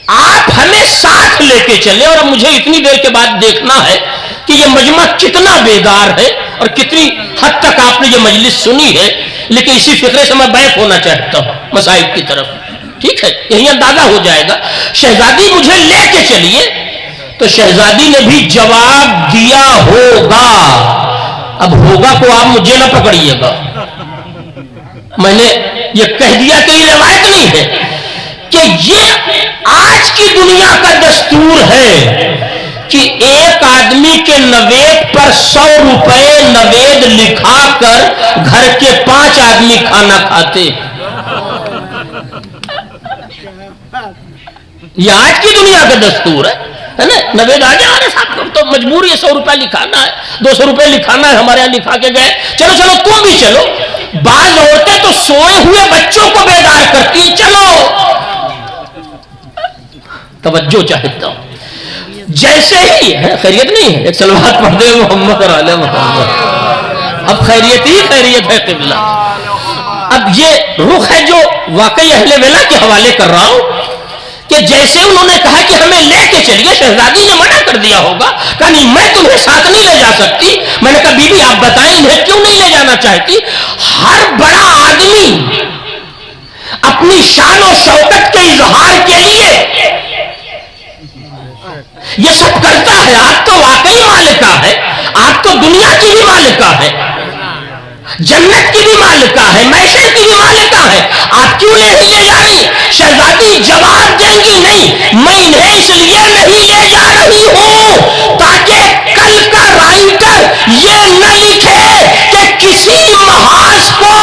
Speaker 7: آپ ہمیں ساتھ لے کے چلے، اور اب مجھے اتنی دیر کے بعد دیکھنا ہے کہ یہ مجمع کتنا بیدار ہے اور کتنی حد تک آپ نے یہ مجلس سنی ہے، لیکن اسی فکرے سے میں بیک ہونا چاہتا ہوں مسائل کی طرف، ٹھیک ہے؟ یہی اندازہ ہو جائے گا۔ شہزادی مجھے لے کے چلیے، تو شہزادی نے بھی جواب دیا ہوگا۔ اب ہوگا کو آپ مجھے نہ پکڑیے گا، میں نے یہ کہہ دیا کہ یہ روایت نہیں ہے، کہ یہ آج کی دنیا کا دستور ہے کہ ایک آدمی کے نوید پر 100 روپے نوید لکھا کر گھر کے 5 آدمی کھانا کھاتے۔ یہ آج کی دنیا کا دستور ہے نا؟ نوید آ جائے ہمارے ساتھ، تو مجبور یہ 100 روپے لکھانا ہے، 200 روپے لکھانا ہے، ہمارے یہاں لکھا کے گئے، چلو چلو تم بھی چلو۔ بعض عورتیں تو سوئے ہوئے بچوں کو بیدار کرتی ہیں، چلو۔ توجہ چاہتا ہوں، جیسے ہی خیریت نہیں ہے، ایک سلوات پڑھ دے محمد اور آل محمد۔ اب خیریت ہی خیریت ہے قبلہ۔ اب یہ رخ ہے جو واقعی اہل ولا کے حوالے کر رہا ہوں، کہ جیسے انہوں نے کہا کہ ہمیں لے کے چلیے، شہزادی نے منع کر دیا ہوگا، کہا نہیں میں تمہیں ساتھ نہیں لے جا سکتی۔ میں نے کہا بی بی آپ بتائیں انہیں کیوں نہیں لے جانا چاہتی؟ ہر بڑا آدمی اپنی شان و شوکت کے اظہار کے لیے یہ سب کرتا ہے۔ آپ تو واقعی مالکہ ہے، آپ تو دنیا کی بھی مالکہ ہے، جنت کی بھی مالکہ ہے، معیشت کی بھی مالکہ ہے، آپ کیوں نہیں لے جا رہی؟ شہزادی جواب دیں گی نہیں، میں انہیں اس لیے نہیں لے جا رہی ہوں تاکہ کل کا رائٹر یہ نہ لکھے کہ کسی محاذ کو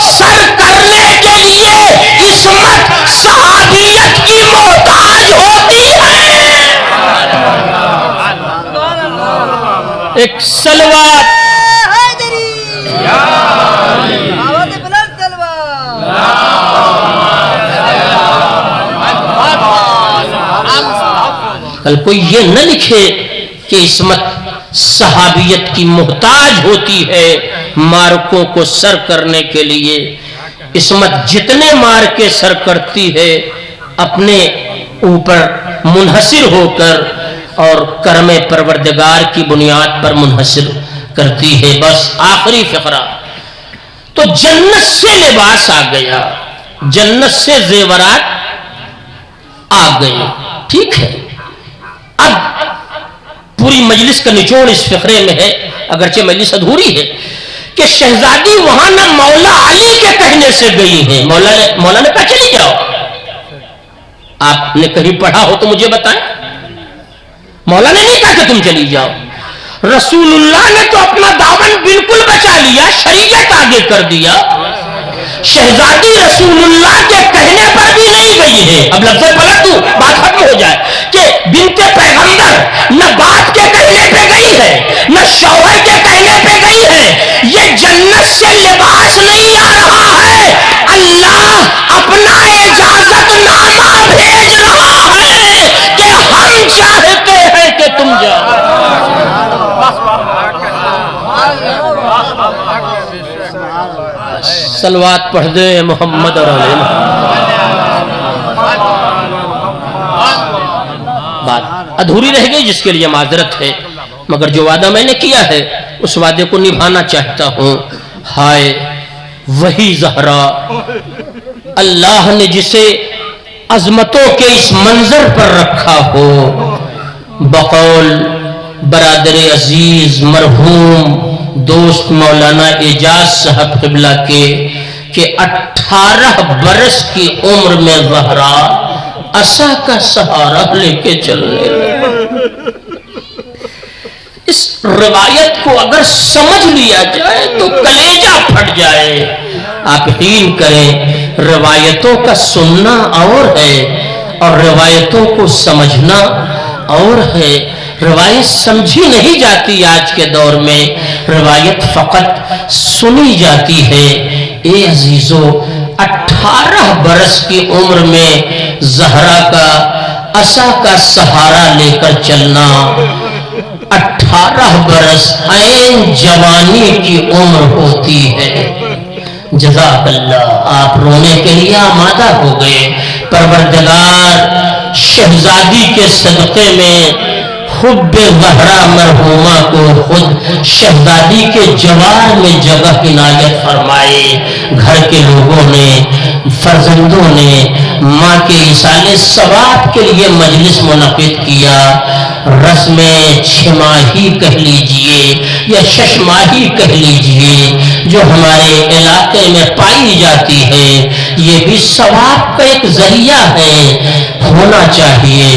Speaker 7: سر کرنے کے لیے عصمت صحابیت کی محتاج ہوتی ہے۔ ایک سلوات کل کوئی یہ نہ لکھے کہ عصمت صحابیت کی محتاج ہوتی ہے مارکوں کو سر کرنے کے لیے۔ عصمت جتنے مار کے سر کرتی ہے اپنے اوپر منحصر ہو کر اور کرم پروردگار کی بنیاد پر منحصر کرتی ہے۔ بس آخری فقرہ، تو جنت سے لباس آ گیا، جنت سے زیورات آ گئے، ٹھیک ہے۔ اب پوری مجلس کا نچوڑ اس فقرے میں ہے، اگرچہ مجلس ادھوری ہے، کہ شہزادی وہاں نہ مولا علی کے کہنے سے گئی ہیں، مولا نے کہا چلی جاؤ۔ آپ نے کہیں پڑھا ہو تو مجھے بتائیں، مولا نے نہیں کہا کہ تم چلی جاؤ۔ رسول اللہ نے تو اپنا دامن بالکل بچا لیا، شریعت آگے کر دیا۔ شہزادی رسول اللہ کے کہنے پر بھی نہیں گئی ہے۔ اب لفظ پلٹ دوں بات ختم ہو جائے، کہ بنت پیغمبر نہ باپ کے کہنے پہ گئی ہے نہ شوہر کے کہنے پہ گئی ہے۔ یہ جنت سے لباس نہیں آ رہا ہے، اللہ اپنا اجازت نامہ بھیج رہا ہے کہ ہم چاہتے ہیں کہ تم جاؤ۔ سلوات پڑھ دے محمد اور علیہ بات ادھوری رہ گئی جس کے لیے معذرت ہے، مگر جو وعدہ میں نے کیا ہے اس وعدے کو نبھانا چاہتا ہوں۔ ہائے وہی زہرا اللہ نے جسے عظمتوں کے اس منظر پر رکھا ہو، بقول برادر عزیز مرحوم دوست مولانا اعجاز صاحب قبلہ کے کہ 18 برس کی عمر میں زہرا عصا کا سہارا لے کے چلنے لگے۔ اس روایت کو اگر سمجھ لیا جائے تو کلیجہ پھٹ جائے۔ آپ یقین کریں روایتوں کا سننا اور ہے اور روایتوں کو سمجھنا اور ہے۔ روایت سمجھی نہیں جاتی آج کے دور میں، روایت فقط سنی جاتی ہے۔ اے عزیزو، 18 برس کی عمر میں زہرا کا عصا کا سہارا لے کر چلنا، 18 برس عین جوانی کی عمر ہوتی ہے۔ جزاک اللہ، آپ رونے کے لیے آمادہ ہو گئے۔ پروردگار شہزادی کے صدقے میں حب زہرا مرحومہ کو خود شہزادی کے جوار میں جگہ عنایت فرمائے۔ گھر کے لوگوں نے، فرزندوں نے ماں کے ایصال ثواب کے لیے مجلس منعقد کیا۔ رسم چھماہی کہہ لیجئے یا ششماہی کہہ لیجئے جو ہمارے علاقے میں پائی جاتی ہے، یہ بھی ثواب کا ایک ذریعہ ہے، ہونا چاہیے۔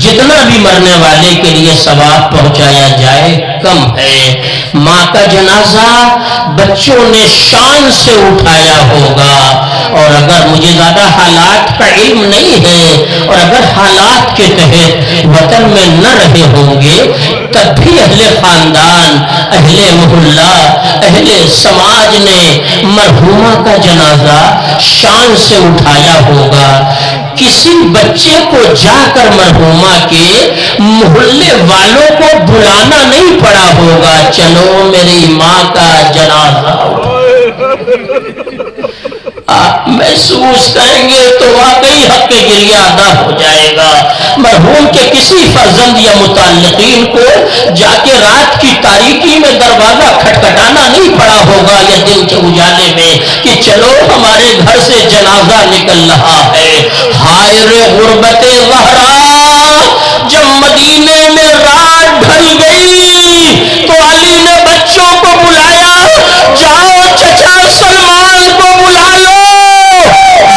Speaker 7: جتنا بھی مرنے والے کے لیے ثواب پہنچایا جائے کم ہے۔ ماں کا جنازہ بچوں نے شان سے اٹھایا ہوگا، اور اگر مجھے زیادہ حالات کا علم نہیں ہے اور اگر حالات کے تحت وطن میں نہ رہے ہوں گے تب بھی اہل خاندان، اہل محلہ، اہل سماج نے مرحومہ کا جنازہ شان سے اٹھایا ہوگا۔ کسی بچے کو جا کر مرحومہ کے محلے والوں کو بلانا نہیں پڑا ہوگا، چلو میری ماں کا جنازہ آپ محسوس کریں گے تو واقعی حق گریہ ادا ہو جائے گا۔ مرحوم کے کسی فرزند یا متعلقین کو جا کے رات کی تاریکی میں دروازہ کھٹکھٹانا نہیں پڑا ہوگا یا دن کے اجالے میں کہ چلو ہمارے گھر سے جنازہ نکل رہا ہے۔ ہائے رے غربت زہرا، جب مدینے میں رات ڈھل گئی تو علی نے بچوں کو بلایا، جاؤ چچا سلمان کو بلا لو،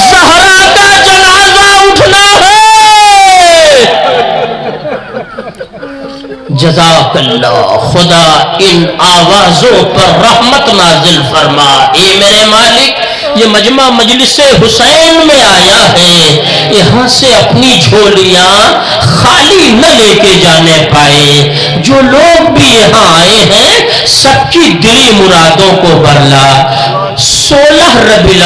Speaker 7: زہرا کا جنازہ اٹھنا ہے۔ جزاک اللہ، خدا ان آوازوں پر رحمت نازل فرما۔ اے میرے مالک، یہ مجمع مجلس حسین میں آیا ہے، یہاں سے اپنی جھولیاں خالی نہ لے کے جانے پائے۔ جو لوگ بھی یہاں آئے ہیں سب کی دلی مرادوں کو برلا۔ 16 ربیع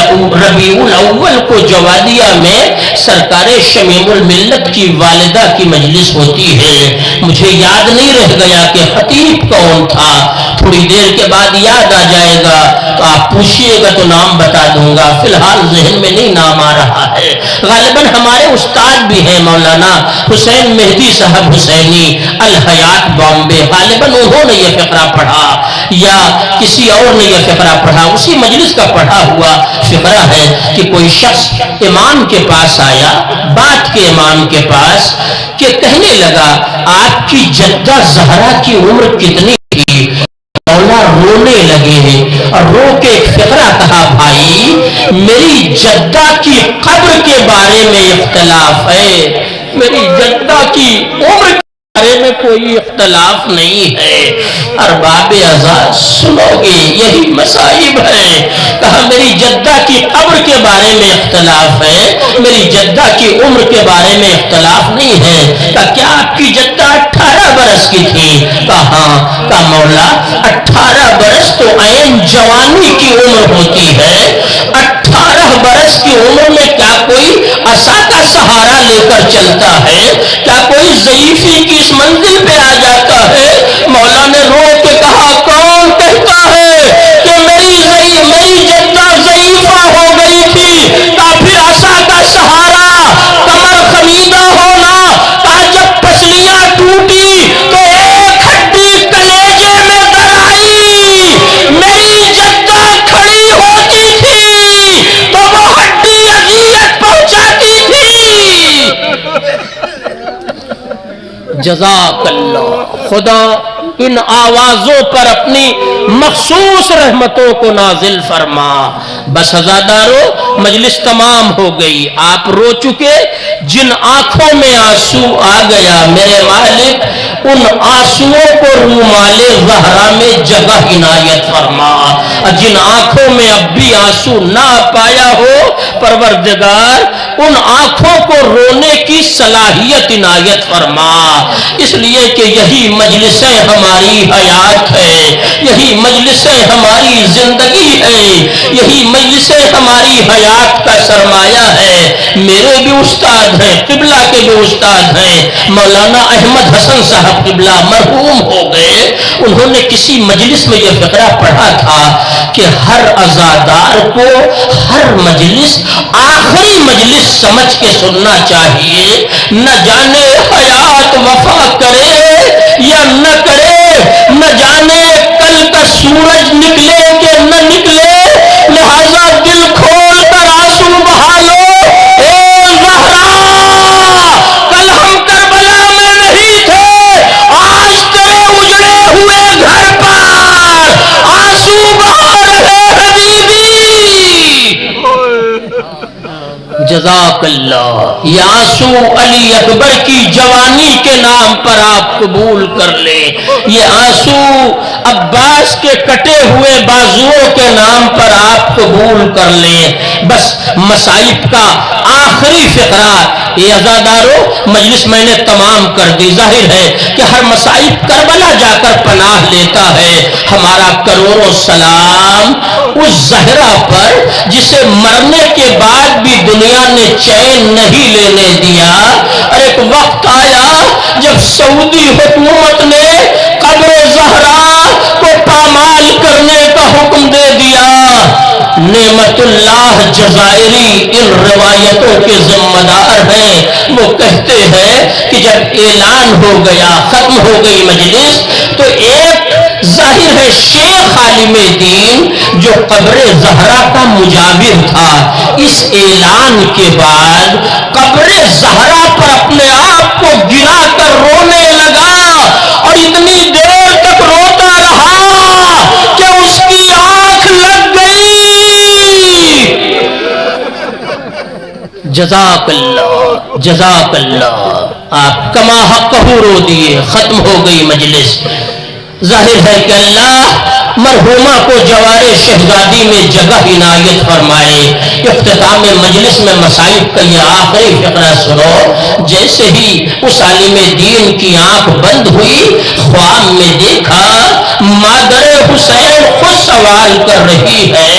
Speaker 7: الاول کو جوادیہ میں سرکار شمیم الملت کی والدہ کی مجلس ہوتی ہے۔ مجھے یاد نہیں رہ گیا کہ خطیب کون تھا، تھوڑی دیر کے بعد یاد آ جائے گا تو آپ پوچھئے گا تو نام بتا دوں گا، فی الحال ذہن میں نہیں نام آ رہا ہے۔ غالباً ہمارے استاد بھی ہیں مولانا حسین مہدی صاحب حسینی الحیات بامبے، غالباً انہوں نے یہ فقرہ پڑھا یا کسی اور نے یہ فقرہ پڑھا، اسی مجلس کا پڑھا ہوا فقرہ ہے کہ کوئی شخص امام کے پاس آیا، بات کے امام کے پاس، کہ کہنے لگا آپ کی جدہ زہرا کی عمر کتنی تھی؟ مولا رونے لگے ہیں اور رو کے ایک فقرہ کہا، بھائی میری جدہ کی قبر کے بارے میں اختلاف ہے، میری جدہ کی عمر کے بارے میں کوئی اختلاف نہیں ہے۔ ارباب اعزاز سنو گے، یہی مصائب ہے۔ کہا میری جدہ کی قبر کے بارے میں اختلاف ہے، میری جدہ کی عمر کے بارے میں اختلاف نہیں ہے۔ کہا کیا آپ کی جدہ 18 برس کی تھی؟ کہا ہاں۔ کہا مولا 18 برس تو عین جوانی کی عمر ہوتی ہے، 18 برس کی عمر میں کیا کوئی عصا کا سہارا لے کر چلتا ہے؟ کیا کوئی ضعیفی کی اس منزل پہ آ جاتا ہے؟ مولا نے رو کے کہا کون کہتا ہے کہ میری جدہ ضعیفہ ہو گئی تھی؟ کہا پھر عصا کا سہارا، کمر خمیدہ ہونا، کہا جب پسلیاں ٹوٹی تو ایک ہڈی کلیجے میں در آئی، میری جدہ کھڑی ہوتی تھی جزاک اللہ. خدا ان آوازوں پر اپنی مخصوص رحمتوں کو نازل فرما. بس عزادارو مجلس تمام ہو گئی. آپ رو چکے. جن آنکھوں میں آنسو آ گیا میرے مالک ان آنسوؤں کو رومال زہرا میں جگہ عنایت فرما. جن آنکھوں میں اب بھی آنسو نہ پایا ہو پروردگار ان آنکھوں کو رونے کی صلاحیت عنایت فرما. اس لیے کہ یہی مجلسیں ہماری حیات ہے, یہی مجلسیں ہماری زندگی ہے, یہی مجلسیں ہماری حیات کا سرمایہ ہے. میرے بھی استاد ہیں, قبلہ کے بھی استاد ہیں. مولانا احمد حسن صاحب قبلہ مرحوم ہو گئے. انہوں نے کسی مجلس میں یہ فقرہ پڑھا تھا کہ ہر عزادار کو ہر مجلس آخری مجلس سمجھ کے سننا چاہیے. نہ جانے حیات وفا کرے یا نہ کرے, نہ جانے کل کا سورج نکلے کہ نہ نکلے, لہذا دل کھول کر آنسو بہا لو. اے زہرا کل ہم کربلا میں نہیں تھے, آج تیرے اجڑے ہوئے گھر پر آنسو بہا رہے حبیبی. جزاک اللہ. یہ آنسو علی اکبر کی جوانی کے نام پر آپ قبول کر لیں. یہ آنسو عباس کے کٹے ہوئے بازوؤں کے نام پر آپ قبول کر لیں. بس مصائب کا آخری فقرہ یہ عزادارو مجلس میں نے تمام کر دی. ظاہر ہے کہ ہر مصائب کربلا جا کر پناہ لیتا ہے. ہمارا کروڑوں سلام اس زہرا پر جسے مرنے کے بعد بھی دنیا نے چین نہیں لینے دیا. اور ایک وقت آیا جب سعودی حکومت نے قبر زہرا کو پامال کرنے کا حکم دے دیا. نعمت اللہ جزائری ان روایتوں کے ذمہ دار ہیں. وہ کہتے ہیں کہ جب اعلان ہو گیا, ختم ہو گئی مجلس, تو ایک ظاہر ہے شیخ عالم دین جو قبر زہرا کا مجاور تھا, اس اعلان کے بعد قبر زہرا پر اپنے آپ کو گرا کر رونے لگا اور اتنی دیر تک روتا رہا کہ اس کی آنکھ لگ گئی. جزاک اللہ, جزاک اللہ. آپ کما حق رو دیے. ختم ہو گئی مجلس. ظاہر ہے کہ اللہ مرحومہ کو جوار شہزادی میں جگہ عنایت فرمائے. اختتام مجلس میں مصائب کا یہ آخری فقرہ سنو. جیسے ہی اس عالم دین کی آنکھ بند ہوئی, خواب میں دیکھا مادر حسین خود سوال کر رہی ہے,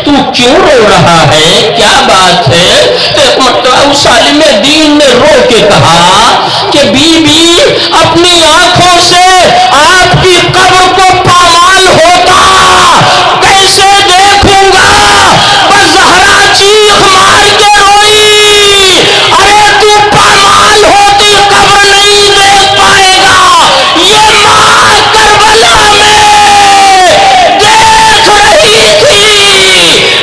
Speaker 7: تو کیوں رو رہا ہے, کیا بات ہے؟ تو ایک مرتبہ اس عالم دین نے رو کے کہا کہ بی بی اپنی آنکھوں سے آپ کی قبر کو پامال ہوتا کیسے دیکھوں گا؟ بس زہرا چیخ مار کے روئی, ارے تو پامال ہوتی قبر نہیں دیکھ پائے گا. یہ ماں کربلا میں دیکھ رہی تھی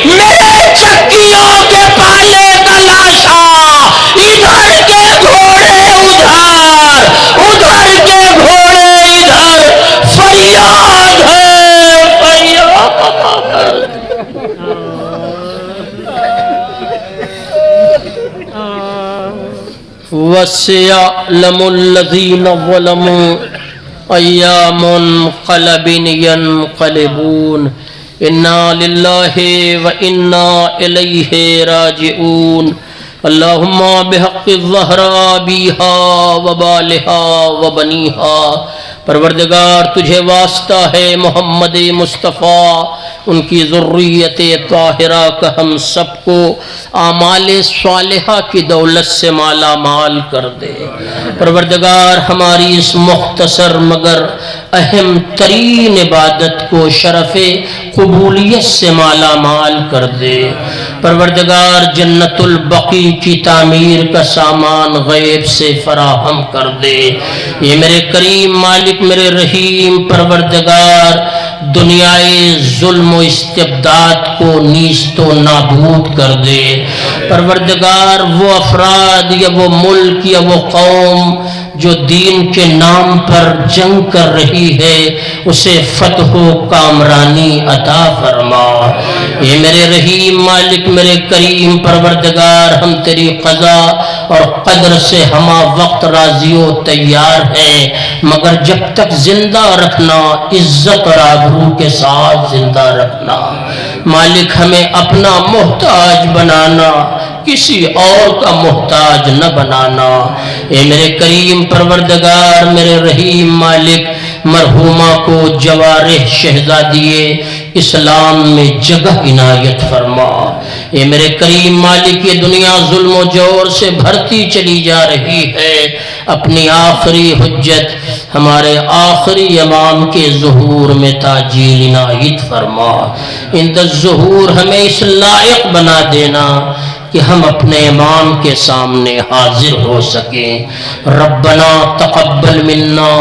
Speaker 7: میرے چکیوں کے پالے کا لاشا, ادھر کے گھوڑے ادھر, ادھر کے گھوڑے ادھر, فریاد ہے فریاد. وَسَيَعْلَمُ الَّذِينَ ظَلَمُوا أَيَّ مُنقَلَبٍ يَنقَلِبُونَ. إِنَّا لِلَّهِ وَإِنَّا إِلَيْهِ راجعون. اللهم بحق الزہرا بیہا وبالہا وبنیہا. پروردگار تجھے واسطہ ہے محمد مصطفیٰ, ان کی ذریت طاہرہ کا ہم سب کو اعمال صالحہ کی دولت سے مالا مال کر دے. پروردگار ہماری اس مختصر مگر اہم ترین عبادت کو شرف قبولیت سے مالا مال کر دے. پروردگار جنت البقیع کی تعمیر کا سامان غیب سے فراہم کر دے. یہ میرے کریم مالک میرے رحیم پروردگار دنیائے ظلم و استبداد کو نیست و نابود کر دے. پروردگار وہ افراد یا وہ ملک یا وہ قوم جو دین کے نام پر جنگ کر رہی ہے اسے فتح و کامرانی عطا فرما۔ اے میرے رحیم مالک میرے کریم پروردگار، ہم تیری قضا اور قدر سے ہما وقت راضی و تیار ہیں، مگر جب تک زندہ رکھنا، عزت اور آبرو کے ساتھ زندہ رکھنا۔ مالک ہمیں اپنا محتاج بنانا، کسی اور کا محتاج نہ بنانا۔ اے میرے کریم پروردگار میرے رحیم مالک، مرحومہ کو جوارح شہزادیے اسلام میں جگہ عنایت فرما۔ اے میرے کریم مالک، یہ دنیا ظلم و جور سے بھرتی چلی جا رہی ہے، اپنی آخری حجت ہمارے آخری امام کے ظہور میں تاجیل عنایت فرما۔ اند الظہور ہمیں اس لائق بنا دینا کہ ہم اپنے امام کے سامنے حاضر ہو سکیں۔ ربنا تقبل منا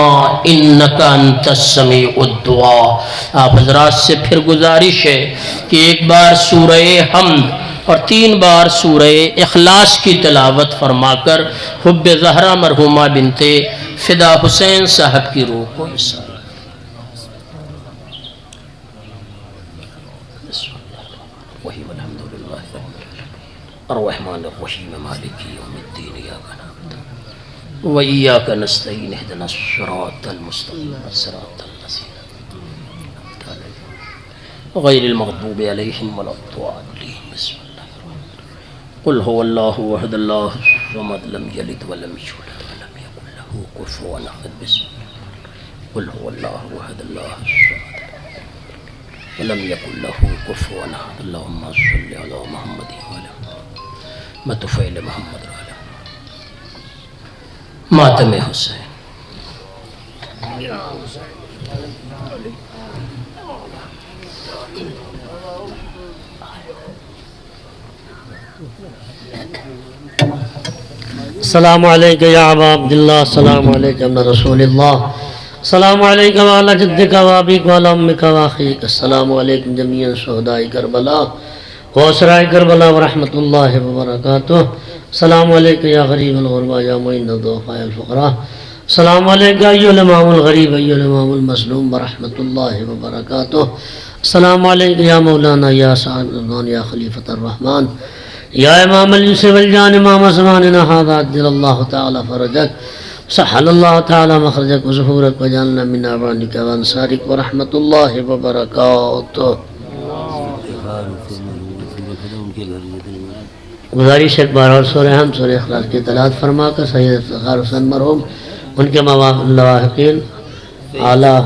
Speaker 7: انکا انت السمیع الدعاء۔ آپ حضرات سے پھر گزارش ہے کہ ایک بار سورہ حمد اور 3 بار سورہ اخلاص کی تلاوت فرما کر حب زہرا مرحومہ بنت فدا حسین صاحب کی روح کو عیسیٰ الرحمن الرحیم مالک یوم الدین ایاک نعبد و ایاک نستعین اهدنا الصراط المستقیم صراط الذین انعمت علیہم غیر المغضوب علیہم ولا الضالین۔ بسم اللہ الرحمن الرحیم قل هو اللہ احد اللہ الصمد لم یلد ولم یولد ولم یکن له کفوا احد۔ بسم اللہ قل هو اللہ احد اللہ الصمد ولم یکن له کفوا احد۔ اللہم صل علی محمد وعلی متفعل محمد علیہ ماتم حسین۔
Speaker 1: السلام علیکم یا ابا عبداللہ، السلام علیکم رسول اللہ، السلام علیکم وعلی جدک و ابیک وعلی امک و اخیک، السلام علیکم جمیع شہداء کربلا واسرائے کربلا ورحمۃ اللہ وبرکاتہ، السلام علیکم یا غریب الغربا یا معین الضعفاء الفقراء، السلام علیکم ایھا الامام الغریب ایھا الامام المظلوم ورحمۃ اللہ وبرکاتہ، السلام علیکم یا مولانا یا سعد الرحمن یا خلیفۃ الرحمن یا امام الانس والجان امام زماننا ھذا عجل اللہ تعالی فرجک سہل اللہ تعالی مخرجک وظہورک وجعلنا من اعوانک وانصارک ورحمۃ اللہ وبرکاتہ۔ گزارش ایک بار اور سورہ حمد سورہ اخلاص کی تلاوت فرما کر سید افتخار حسین مرحوم ان کے لواحقین اعلیٰ